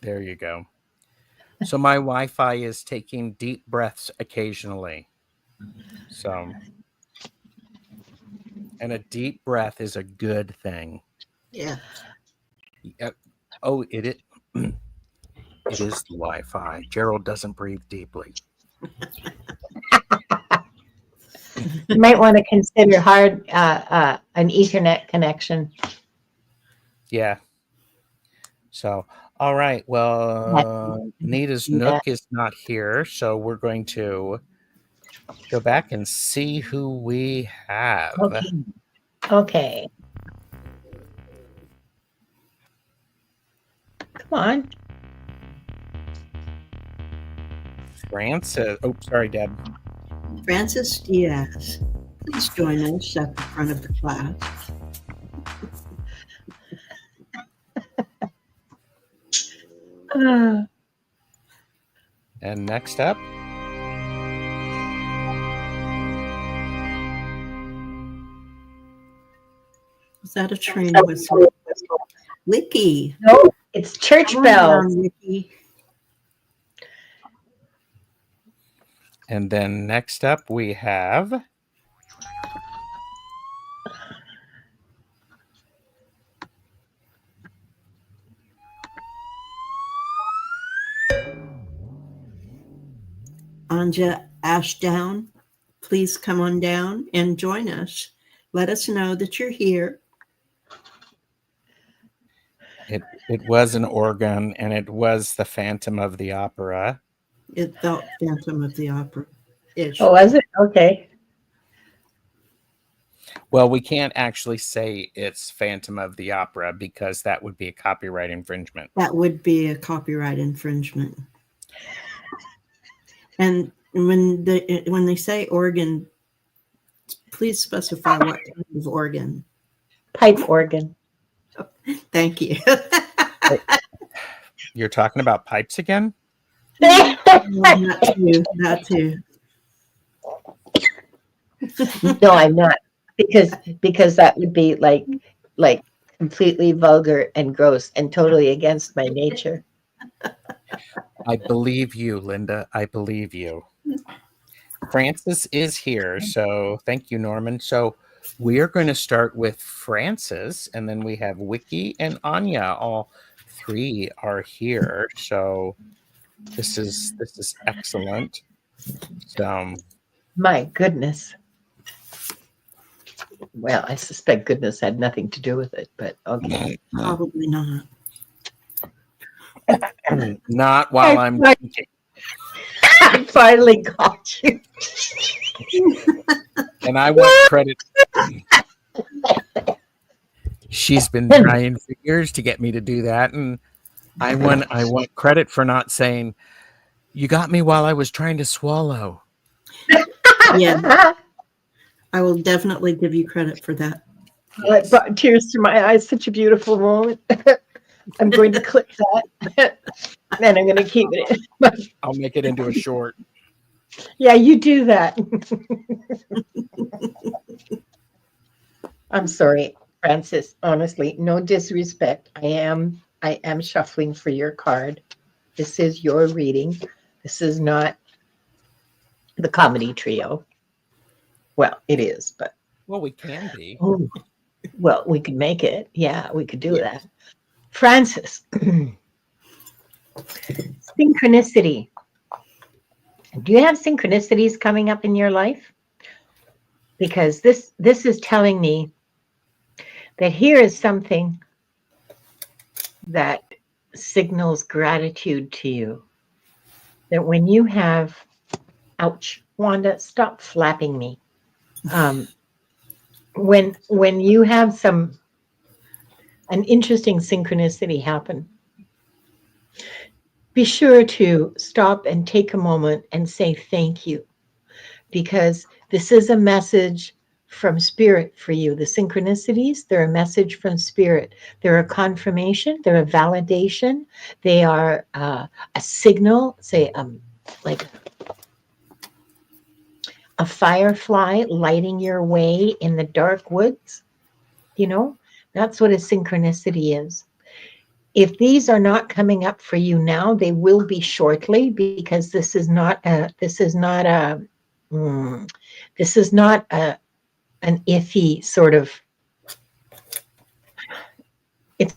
There you go. So my Wi-Fi is taking deep breaths occasionally. So, and a deep breath is a good thing. Yeah. Oh, it is the Wi-Fi. Gerald doesn't breathe deeply. You might want to consider hard an Ethernet connection. Yeah. So, all right. Well, Nita's Nook is not here, so we're going to go back and see who we have. Okay. Okay. Come on. Francis. Oh, sorry, Deb. Francis Diaz, please join us at the front of the class. And next up, Was that a train whistle? Wiki. No, it's church Come on bells. down, Wiki. and then next up we have Anja Ashdown, please come on down and join us. Let us know that you're here. it was an organ, and it was the Phantom of the Opera. It felt Phantom of the Opera-ish. Oh, was it? Okay. Well, we can't actually say it's Phantom of the Opera because that would be a copyright infringement. That would be a copyright infringement. And when they say organ, please specify what kind of organ. Pipe organ. Thank you. You're talking about pipes again? That too. No, I'm not. Because that would be like completely vulgar and gross and totally against my nature. I believe you, Linda. I believe you. Francis is here, so thank you, Norman. So we are going to start with Francis, and then we have Wiki and Anya. All three are here, so this is excellent. So, My goodness. Well, I suspect goodness had nothing to do with it, but okay. Probably not. not while I'm thinking. I finally got you. And I want credit. She's been trying for years to get me to do that, and I want credit for not saying, "You got me while I was trying to swallow." Yeah, I will definitely give you credit for that. It brought tears to my eyes. Such a beautiful moment. I'm going to clip that, and I'm going to keep it. I'll make it into a short. Yeah, you do that. I'm sorry, Francis. Honestly, no disrespect. I am shuffling for your card. This is your reading. This is not the comedy trio. Well, it is, but. Well, we can be. Oh, well, we could make it. Yeah, we could do that. Francis, synchronicity. Do you have synchronicities coming up in your life? Because this is telling me that here is something that signals gratitude to you. That when you have, ouch, Wanda, stop flapping me. When you have an interesting synchronicity happen, be sure to stop and take a moment and say thank you, because this is a message from spirit for you. The synchronicities, they're a message from spirit. They're a confirmation, they're a validation, they are a signal, say, like a firefly lighting your way in the dark woods. You know, that's what a synchronicity is. If these are not coming up for you now, they will be shortly, because this is not an iffy sort of, it's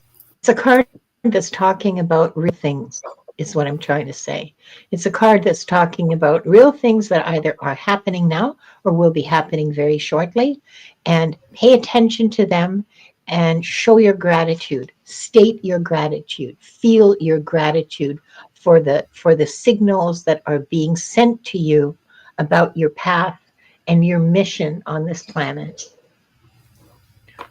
a card that's talking about real things, is what I'm trying to say. It's a card that's talking about real things that either are happening now or will be happening very shortly. And pay attention to them and show your gratitude. State your gratitude. Feel your gratitude for the signals that are being sent to you about your path and your mission on this planet.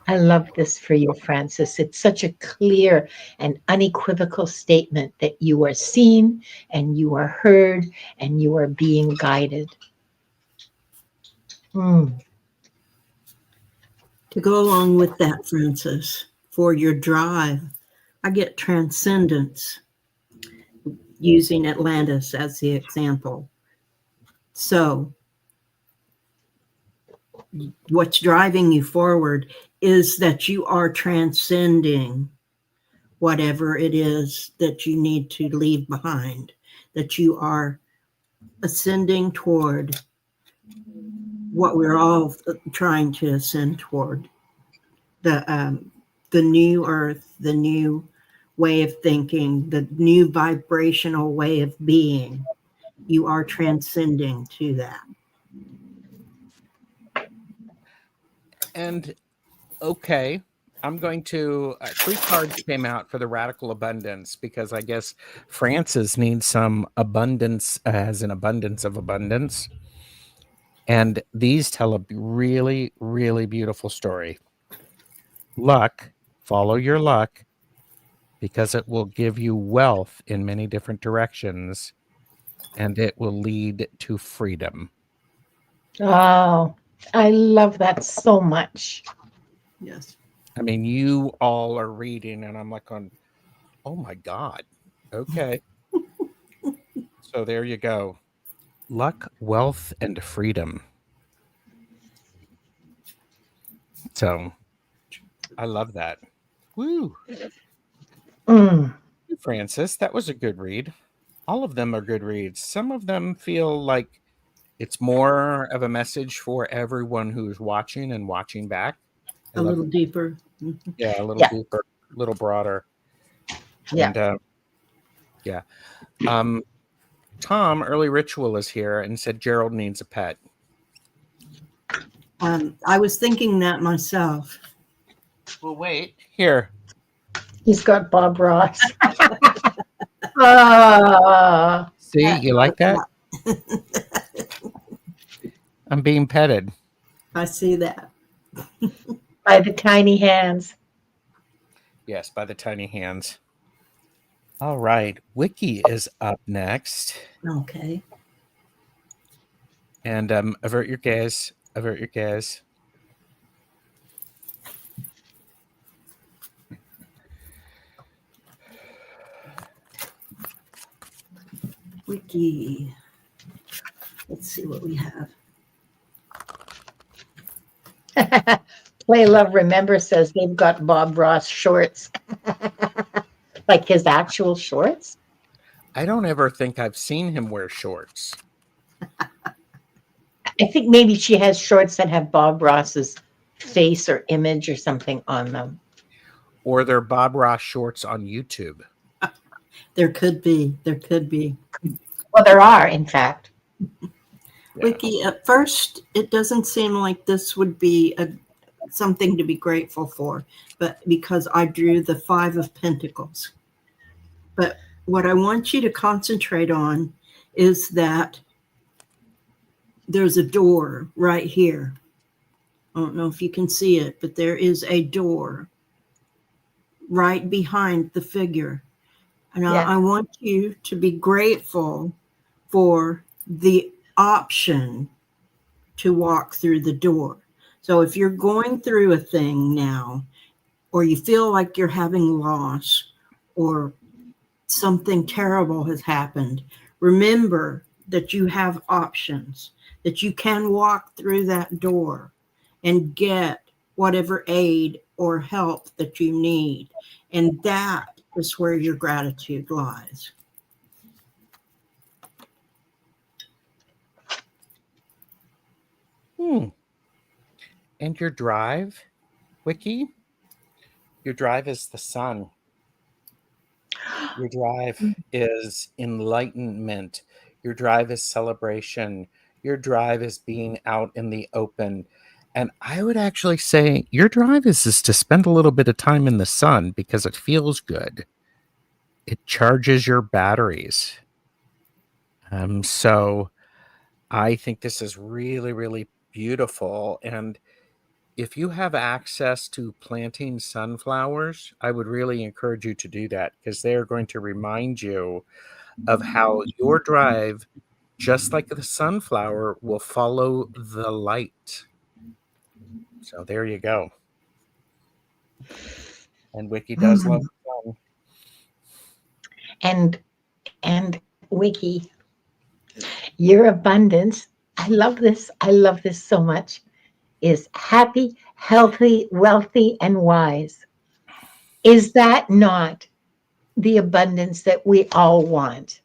I love this for you, Francis. It's such a clear and unequivocal statement that you are seen and you are heard and you are being guided. Mm. To go along with that, Francis, for your drive, I get transcendence, using Atlantis as the example. So, what's driving you forward is that you are transcending whatever it is that you need to leave behind, that you are ascending toward what we're all trying to ascend toward, the new earth, the new way of thinking, the new vibrational way of being. You are transcending to that. And okay, I'm going to 3 cards came out for the radical abundance, because I guess Francis needs some abundance, as an abundance of abundance. And these tell a really, really beautiful story. Luck, follow your luck, because it will give you wealth in many different directions, and it will lead to freedom. Oh, I love that so much. Yes. I mean, you all are reading, and I'm like, oh my God. Okay. So there you go. Luck, wealth, and freedom. So I love that. Woo. Mm. Francis, that was a good read. All of them are good reads. Some of them feel like it's more of a message for everyone who's watching and watching back. I A love little it. deeper. Yeah, a little Yeah. deeper, a little broader. Yeah. And yeah. Tom, Early Ritual, is here and said Gerald needs a pet. I was thinking that myself. Well, wait. Here. He's got Bob Ross. Ah, See, you like that? I'm being petted. I see that. by the tiny hands. Yes, by the tiny hands. All right. Wiki is up next. Okay. And avert your gaze. Avert your gaze. Wiki. Let's see what we have. Play Love Remember says they've got Bob Ross shorts. Like his actual shorts? I don't ever think I've seen him wear shorts. I think maybe she has shorts that have Bob Ross's face or image or something on them. Or they're Bob Ross shorts on YouTube. There could be. There could be. Well, there are, in fact. Yeah. Wiki, at first, it doesn't seem like this would be something to be grateful for, but because I drew the Five of Pentacles. But what I want you to concentrate on is that there's a door right here. I don't know if you can see it, but there is a door right behind the figure. And Yeah. I want you to be grateful for the option to walk through the door. So if you're going through a thing now, or you feel like you're having loss, or something terrible has happened, remember that you have options, that you can walk through that door and get whatever aid or help that you need. And that is where your gratitude lies. And your drive, Wiki? Your drive is the sun. Your drive is enlightenment. Your drive is celebration. Your drive is being out in the open. And I would actually say your drive is to spend a little bit of time in the sun because it feels good. It charges your batteries. So I think this is really, really beautiful. And if you have access to planting sunflowers, I would really encourage you to do that because they are going to remind you of how your drive, just like the sunflower, will follow the light. So there you go. And Wiki does love the sun. And Wiki, your abundance, I love this. I love this so much, is happy, healthy, wealthy, and wise. Is that not the abundance that we all want?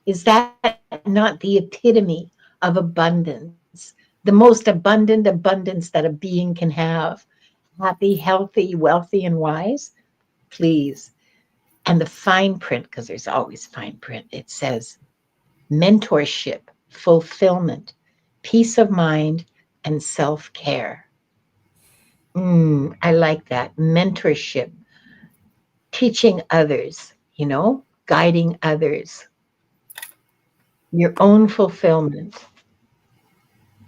Is that not the epitome of abundance? The most abundant abundance that a being can have. Happy, healthy, wealthy, and wise? Please. And the fine print, because there's always fine print, it says mentorship, fulfillment, peace of mind, and self-care. I like that. Mentorship, teaching others, guiding others, your own fulfillment.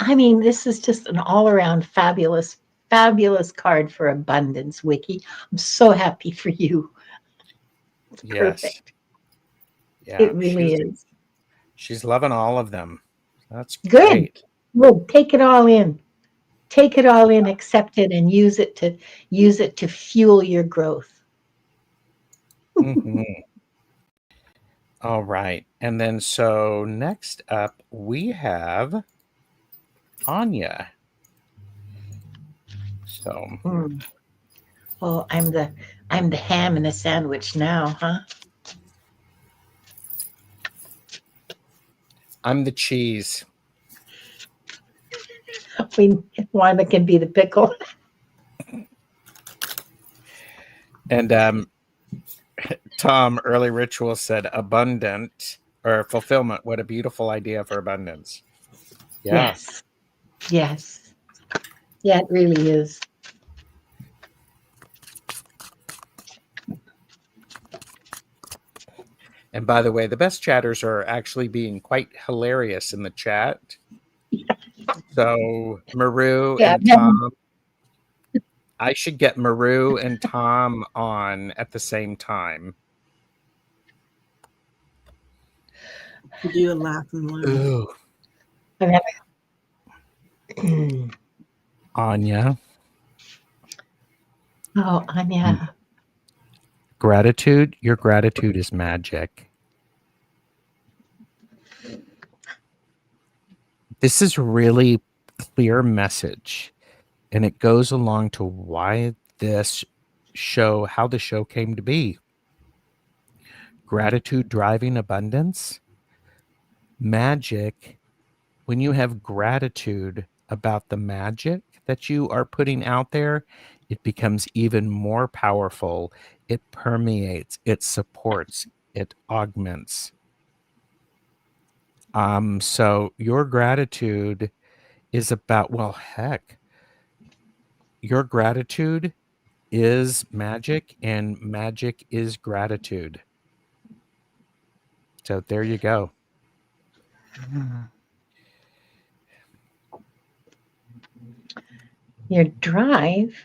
I mean, this is just an all around fabulous, fabulous card for abundance, Wiki. I'm so happy for you. It's Yes. perfect. Yeah, It really is. She's loving all of them. That's Good. great. Well, take it all in. Take it all in, accept it, and use it to fuel your growth. Mhm. All right. And then so next up we have Anya. So Oh, I'm the ham in a sandwich now, huh? I'm the cheese. Wanda can be the pickle. And Tom, early ritual, said abundant or fulfillment. What a beautiful idea for abundance. Yeah. Yes. Yeah, it really is. And by the way, the best chatters are actually being quite hilarious in the chat. So Maru Yeah, and Tom, I should get Maru and Tom on at the same time. To do a laugh and learn. Ooh. Anya. Oh, Anya. Gratitude. Your gratitude is magic. This is a really clear message, and it goes along to why this show, how the show came to be. Gratitude driving abundance. Magic. When you have gratitude about the magic that you are putting out there, it becomes even more powerful. It permeates, it supports, it augments. So your gratitude is about, well, heck, your gratitude is magic, and magic is gratitude. So there you go. Your drive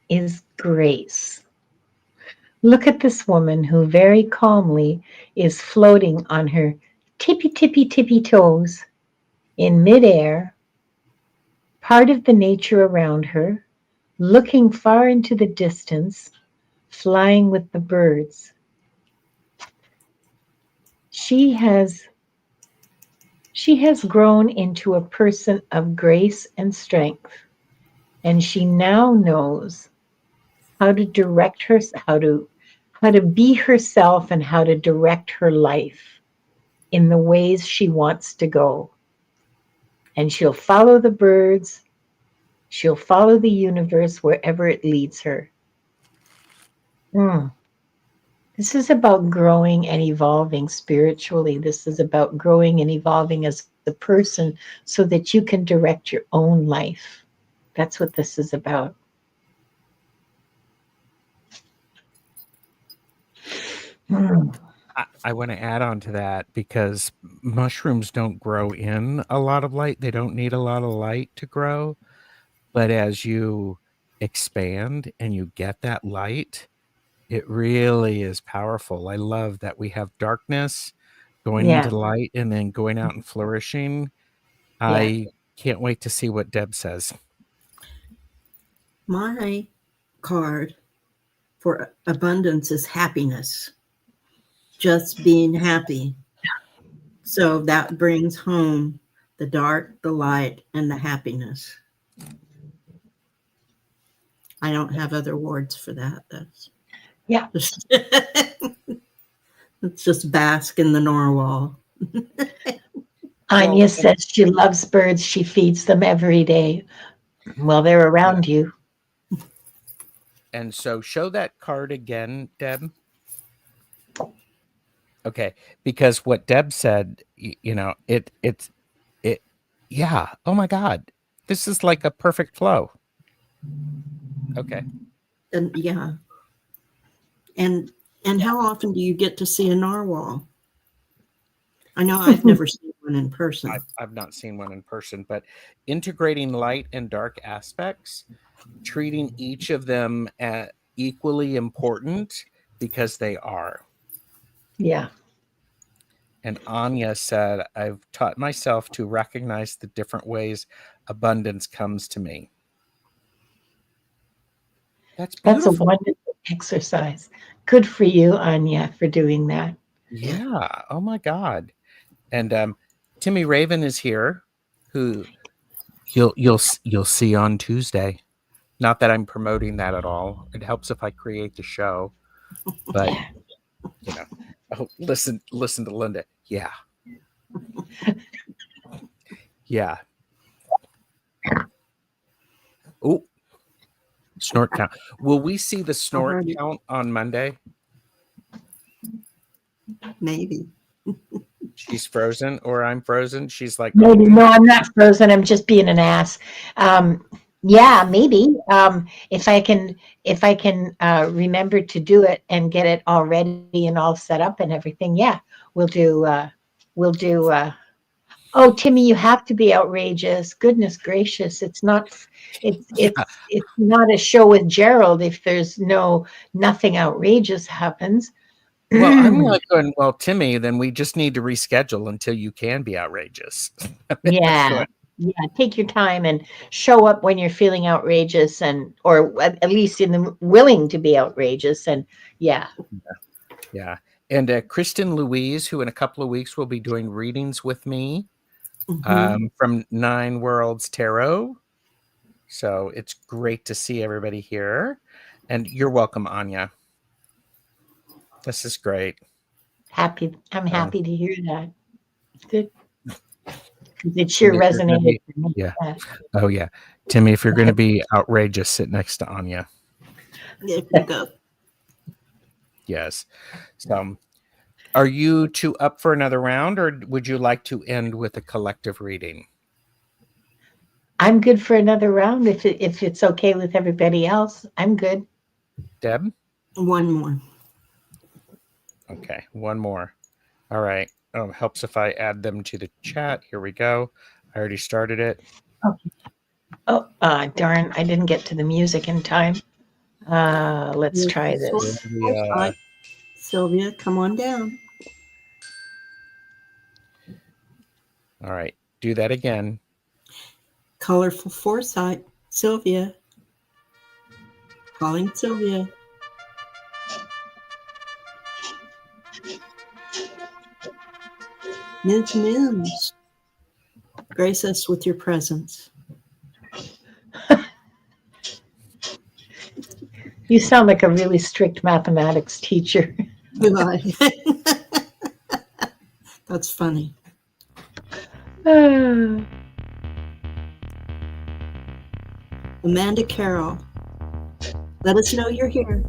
is grace. Look at this woman who very calmly is floating on her tippy, tippy, tippy toes in midair, part of the nature around her, looking far into the distance, flying with the birds. She has grown into a person of grace and strength, and she now knows how to direct her, how to be herself and how to direct her life in the ways she wants to go. And she'll follow the birds, she'll follow the universe wherever it leads her. This is about growing and evolving spiritually. This is about growing and evolving as a person so that you can direct your own life. That's what this is about. I want to add on to that because mushrooms don't grow in a lot of light. They don't need a lot of light to grow. But as you expand and you get that light, it really is powerful. I love that we have darkness going Yeah, into light and then going out and flourishing. yeah. I can't wait to see what Deb says. My card for abundance is happiness, just being happy. So that brings home the dark, the light, and the happiness. I don't have other words for that. That's Yeah. it's just bask in the narwhal. Anya says she loves birds. She feeds them every day. Well, they're around you. And so show that card again, Deb. Okay, because what Deb said, yeah. Oh my God, this is like a perfect flow. Okay. And yeah. And how often do you get to see a narwhal? I know I've never seen one in person. I've not seen one in person, but integrating light and dark aspects, treating each of them equally important because they are. Yeah. And Anya said, I've taught myself to recognize the different ways abundance comes to me. That's beautiful. That's a wonderful exercise. Good for you, Anya, for doing that. Yeah. Oh my God. And Timmy Raven is here, who you'll see on Tuesday. Not that I'm promoting that at all. It helps if I create the show, but oh, listen to Linda. Yeah. Yeah. Oh, snort count. Will we see the snort count on Monday? Maybe. She's frozen, or I'm frozen. She's like, maybe. No, I'm not frozen. I'm just being an ass. Yeah, maybe. If I can remember to do it and get it all ready and all set up and everything. Yeah, we'll do. Oh, Timmy, you have to be outrageous. Goodness gracious, it's not. It's not a show with Gerald if there's nothing outrageous happens. Well, I'm like going, well, Timmy, then we just need to reschedule until you can be outrageous. Yeah. Yeah, take your time and show up when you're feeling outrageous or at least willing to be outrageous. And yeah. And Kristen Louise, who in a couple of weeks will be doing readings with me from Nine Worlds Tarot. So it's great to see everybody here. And you're welcome, Anya. This is great. I'm happy to hear that. Good. It sure resonated for me. Yeah. Oh, yeah. Timmy, if you're going to be outrageous, sit next to Anya. There you go. Yes. So, are you two up for another round, or would you like to end with a collective reading? I'm good for another round if it's okay with everybody else. I'm good. Deb? One more. Okay, one more. All right. Oh, helps if I add them to the chat. Here we go. I already started it. Okay. Oh, darn! I didn't get to the music in time. Let's try this. Sylvia. Sylvia, come on down. All right. Do that again. Colorful foresight. Sylvia. Calling Sylvia. Ms. Mims. Grace us with your presence. You sound like a really strict mathematics teacher. Goodbye. That's funny. Amanda Carroll. Let us know you're here.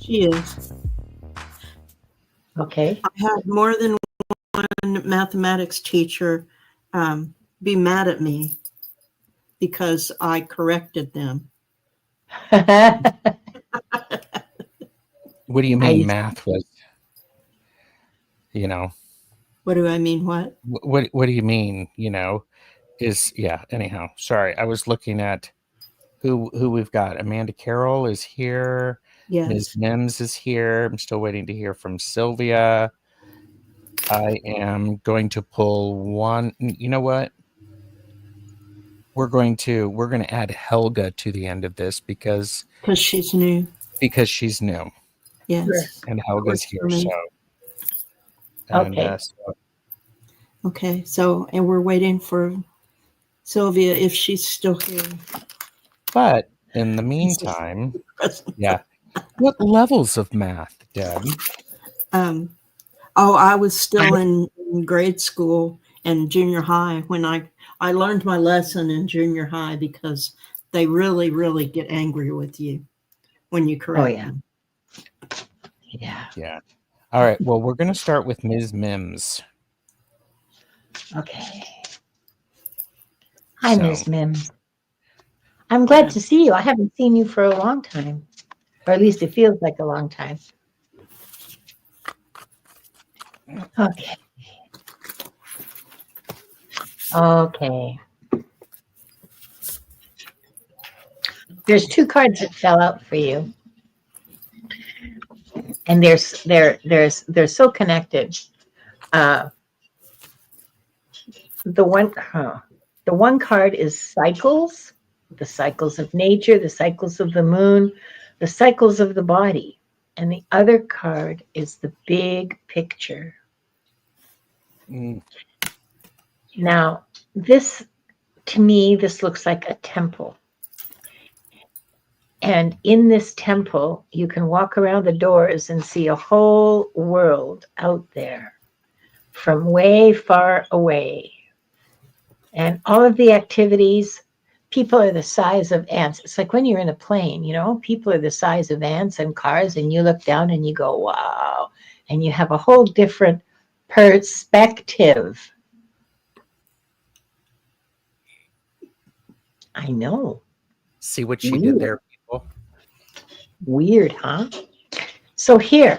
She is. Okay. I had more than one mathematics teacher be mad at me because I corrected them. What do you mean math was, What do I mean? What? What do you mean, anyhow. Sorry. I was looking at who we've got. Amanda Carroll is here. Yes. Ms. Mims is here. I'm still waiting to hear from Sylvia. I am going to pull one. You know what? We're going to add Helga to the end of this because she's new. Because she's new. Yes. And Helga's here. Okay. Okay. So, and we're waiting for Sylvia if she's still here. But in the meantime, yeah. What levels of math, Deb? I was still in grade school and junior high when I learned my lesson in junior high because they really, really get angry with you when you correct them. Yeah. Yeah. All right. Well, we're going to start with Ms. Mims. Okay. Hi, Ms. Mims. I'm glad to see you. I haven't seen you for a long time, or at least it feels like a long time. Okay. Okay. There's two cards that fell out for you, and they're so connected. The one card is cycles, the cycles of nature, the cycles of the moon, the cycles of the body, and the other card is the big picture. Now, to me, this looks like a temple. And in this temple, you can walk around the doors and see a whole world out there from way far away. And all of the activities, people are the size of ants. It's like when you're in a plane, people are the size of ants and cars, and you look down and you go, wow. And you have a whole different perspective. I know. See what she did there, people? Weird, huh? So here.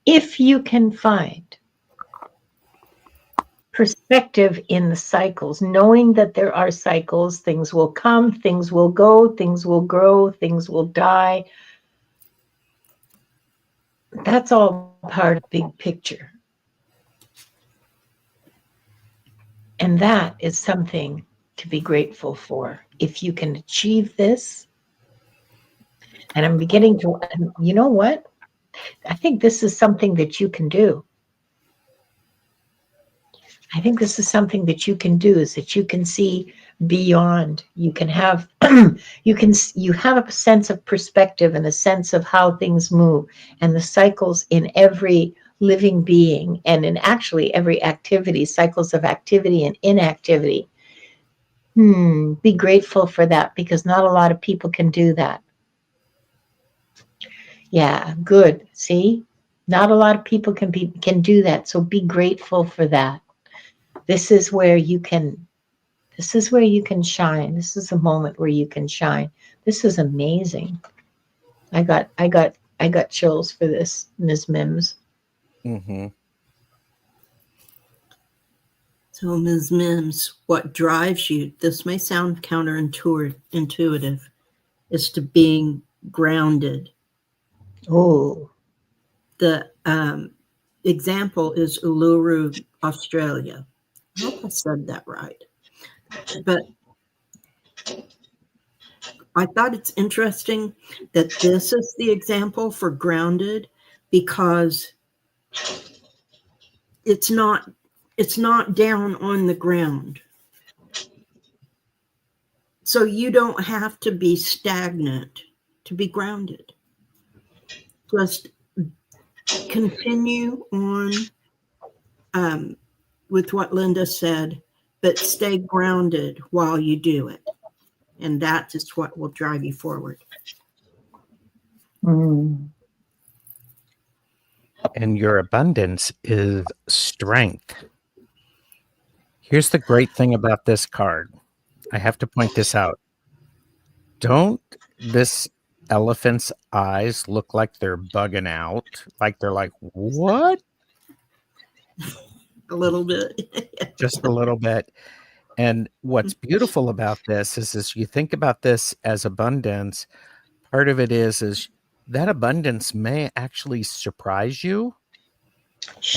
If you can find perspective in the cycles, knowing that there are cycles, things will come, things will go, things will grow, things will die. That's all part of the big picture. And that is something to be grateful for. If you can achieve this, and I'm beginning to, you know what? I think this is something that you can do. I think this is something that you can do, is that you can see beyond. You can have, you have a sense of perspective and a sense of how things move and the cycles in every living being, and in actually every activity, cycles of activity and inactivity. Be grateful for that, because not a lot of people can do that. Yeah, good. See? Not a lot of people can do that. So be grateful for that. This is where you can shine. This is a moment where you can shine. This is amazing. I got chills for this, Ms. Mims. Mm-hmm. So, Ms. Mims, what drives you, this may sound counterintuitive, is to being grounded. Oh, The example is Uluru, Australia. I hope I said that right. But I thought it's interesting that this is the example for grounded, because it's not down on the ground. So you don't have to be stagnant to be grounded. Just continue on with what Linda said, but stay grounded while you do it. And that is what will drive you forward. mm. And your abundance is strength. Here's the great thing about this card. I have to point this out. Don't this elephant's eyes look like they're bugging out? Like they're like, what? A little bit. Just a little bit. And what's beautiful about this is you think about this as abundance. Part of it is that abundance may actually surprise you,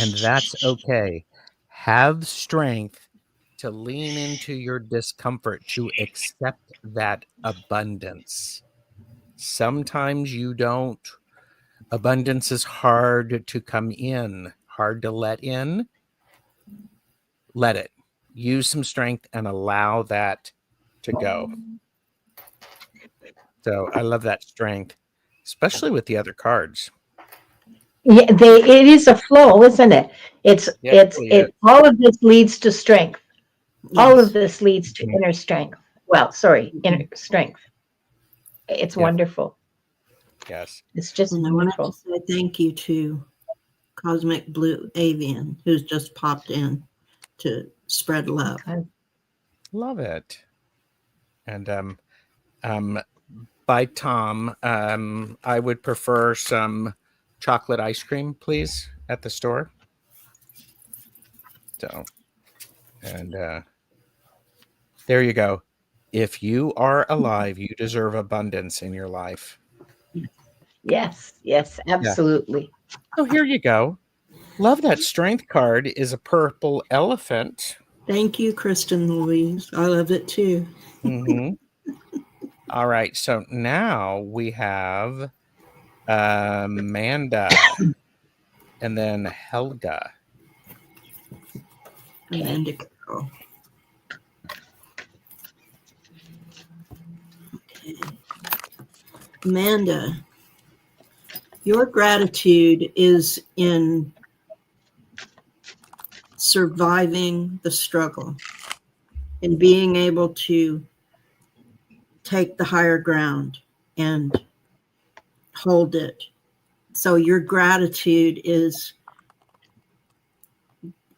and that's okay. Have strength to lean into your discomfort, to accept that abundance. Sometimes you don't. Abundance is hard to come in, hard to let in. Let it. Use some strength and allow that to go. So I love that strength, especially with the other cards. Yeah, it is a flow, isn't it? It's Yeah, it really is. all of this leads to strength. All of Yes. this leads to inner strength. Well, sorry, inner strength. It's Yeah. wonderful. Yes. It's just And I wanted to wonderful. say thank you to Cosmic Blue Avian, who's just popped in to spread love. Love it. And by Tom, I would prefer some chocolate ice cream, please, at the store. So, and there you go. If you are alive, you deserve abundance in your life. Yes, Yeah. absolutely. Oh, here you go. Love that strength card is a purple elephant. Thank you, Kristen Louise. I love it too. Mm-hmm. All right. So now we have Amanda and then Helga. Amanda Carroll. Okay. Amanda, your gratitude is in surviving the struggle and being able to take the higher ground and hold it. So your gratitude is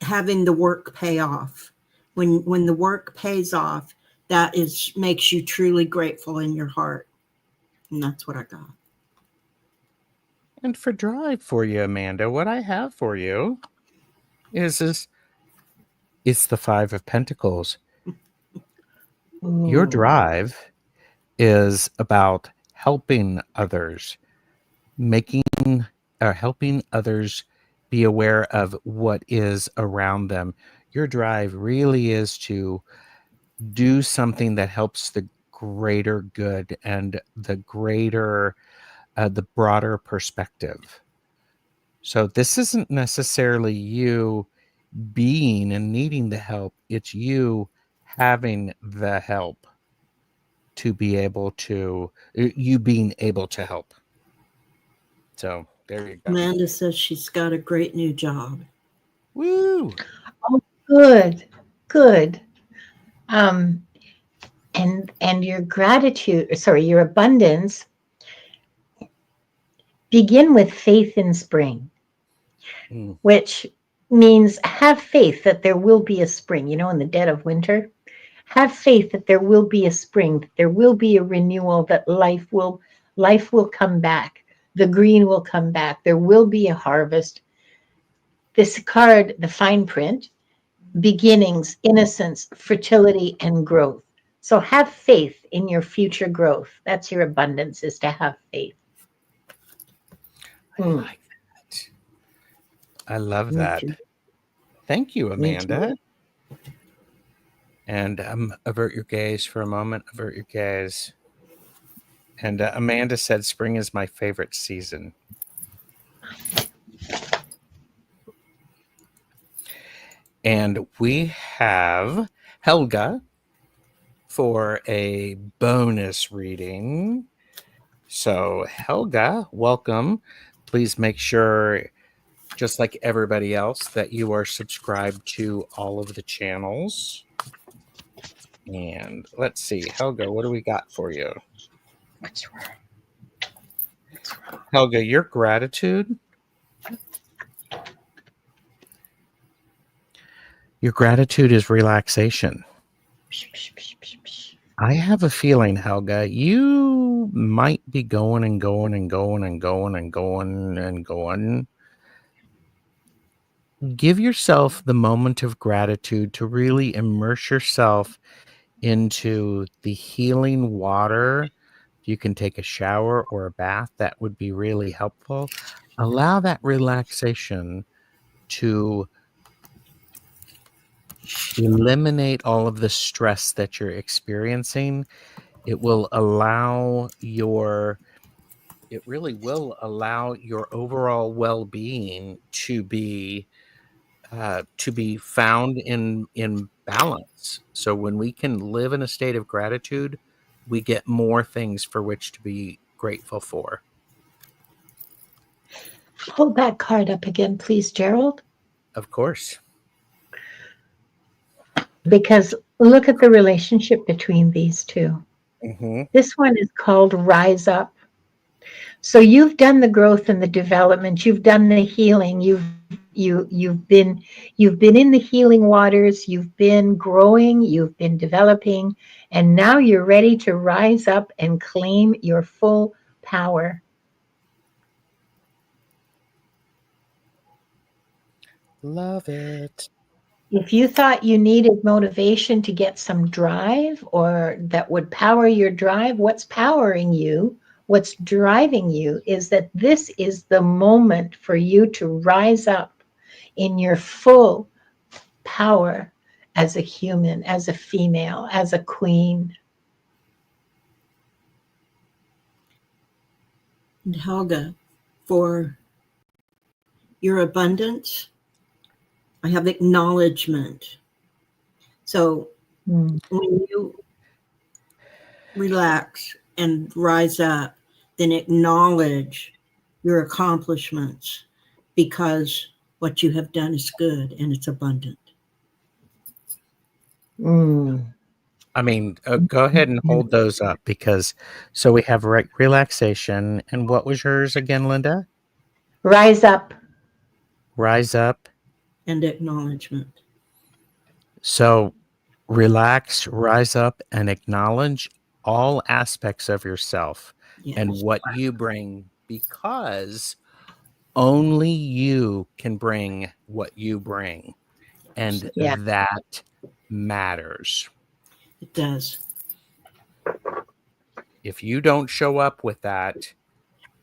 having the work pay off. When the work pays off, that is makes you truly grateful in your heart. And that's what I got. And for drive for you, Amanda, what I have for you is it's the Five of Pentacles. Your Ooh. drive is about helping others, making helping others be aware of what is around them. Your drive really is to do something that helps the greater good and the broader perspective. So this isn't necessarily you being and needing the help. It's you having the help to be able to, you being able to help. So There you go. Amanda says she's got a great new job. Woo! Oh, good, good. Um, and your gratitude, sorry, your abundance, begin with faith in spring, Mm. which means have faith that there will be a spring, in the dead of winter. Have faith that there will be a spring, that there will be a renewal, that life will come back. The green will come back. There will be a harvest. This card, the fine print, beginnings, innocence, fertility, and growth. So have faith in your future growth. That's your abundance, is to have faith. I like that. I love Me that. too. Thank you, Me too. Amanda. And avert your gaze for a moment. Avert your gaze. And Amanda said, "Spring is my favorite season." And we have Helga for a bonus reading. So, Helga, welcome. Please make sure, just like everybody else, that you are subscribed to all of the channels. And let's see, Helga, what do we got for you? What's wrong? Helga, your gratitude. Your gratitude is relaxation. I have a feeling, Helga, you might be going and going and going and going and going and going. Give yourself the moment of gratitude to really immerse yourself into the healing water. You can take a shower or a bath. That would be really helpful. Allow that relaxation to eliminate all of the stress that you're experiencing. It really will allow your overall well-being to be found in balance. So when we can live in a state of gratitude, we get more things for which to be grateful for. Hold that card up again, please, Gerald. Of course. Because look at the relationship between these two. Mm-hmm. This one is called Rise Up. So you've done the growth and the development. You've done the healing. You've been in the healing waters. You've been growing. You've been developing, and now you're ready to rise up and claim your full power. Love it. If you thought you needed motivation to get some drive or that would power your drive, what's powering you, what's driving you is that this is the moment for you to rise up in your full power as a human, as a female, as a queen. And Helga, for your abundance, I have acknowledgement. So when you relax and rise up, then acknowledge your accomplishments, because what you have done is good and it's abundant. I mean, go ahead and hold those up, because so we have relaxation. And what was yours again, Linda? Rise up. Rise up. And acknowledgement. So relax, rise up, and acknowledge all aspects of yourself and what you bring, because only you can bring what you bring. And that matters. It does. If you don't show up with that,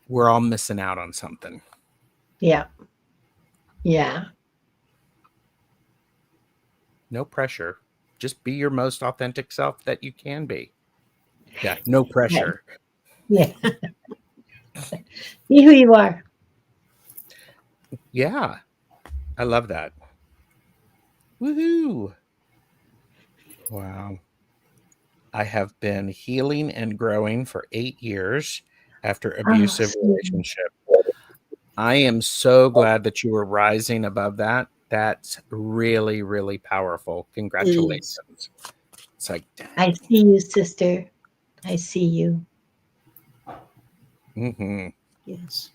we're all missing out on something. Yeah. Yeah. No pressure. Just be your most authentic self that you can be. Yeah, no pressure. Yeah. Be who you are. Yeah. I love that. Woohoo. Wow. I have been healing and growing for 8 years after abusive relationship. I am so glad that you were rising above that. That's really, really powerful. Congratulations. It's like, I see you, sister. I see you. mm-hmm, Yes.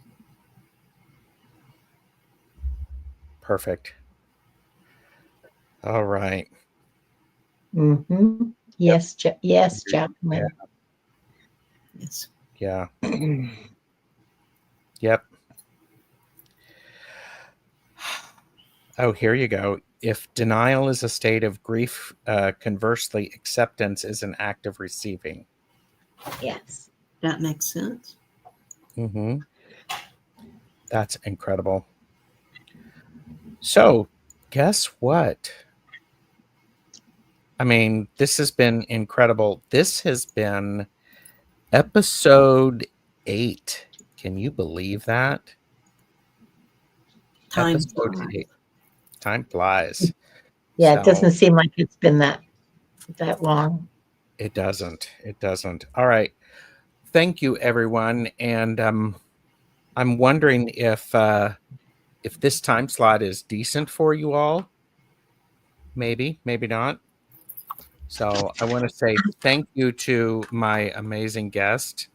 perfect. All right. Mm-hmm. Yes, yes, Yeah. Jacqueline. Yes. Yeah. Yep. Oh, here you go. If denial is a state of grief, conversely, acceptance is an act of receiving. Yes. That makes sense. Mm-hmm. That's incredible. So, guess what? I mean, this has been incredible. This has been episode 8. Can you believe that? Time Episode flies. 8. Time flies. Yeah, it doesn't So seem like it's been that long. it doesn't. It doesn't. All right. Thank you, everyone. And I'm wondering if this time slot is decent for you all. Maybe, maybe not. So I want to say thank you to my amazing guest,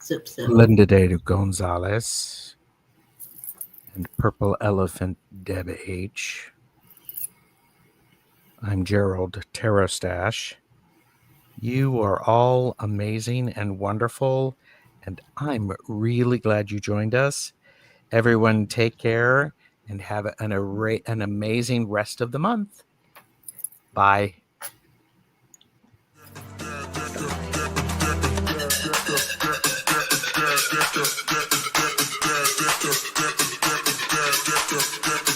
Zip, zip. Linda de Gonzalez, and Purple Elephant Deb H. I'm Gerald Tarostash. You are all amazing and wonderful, and I'm really glad you joined us. Everyone, take care and have an amazing rest of the month. Bye. Bye.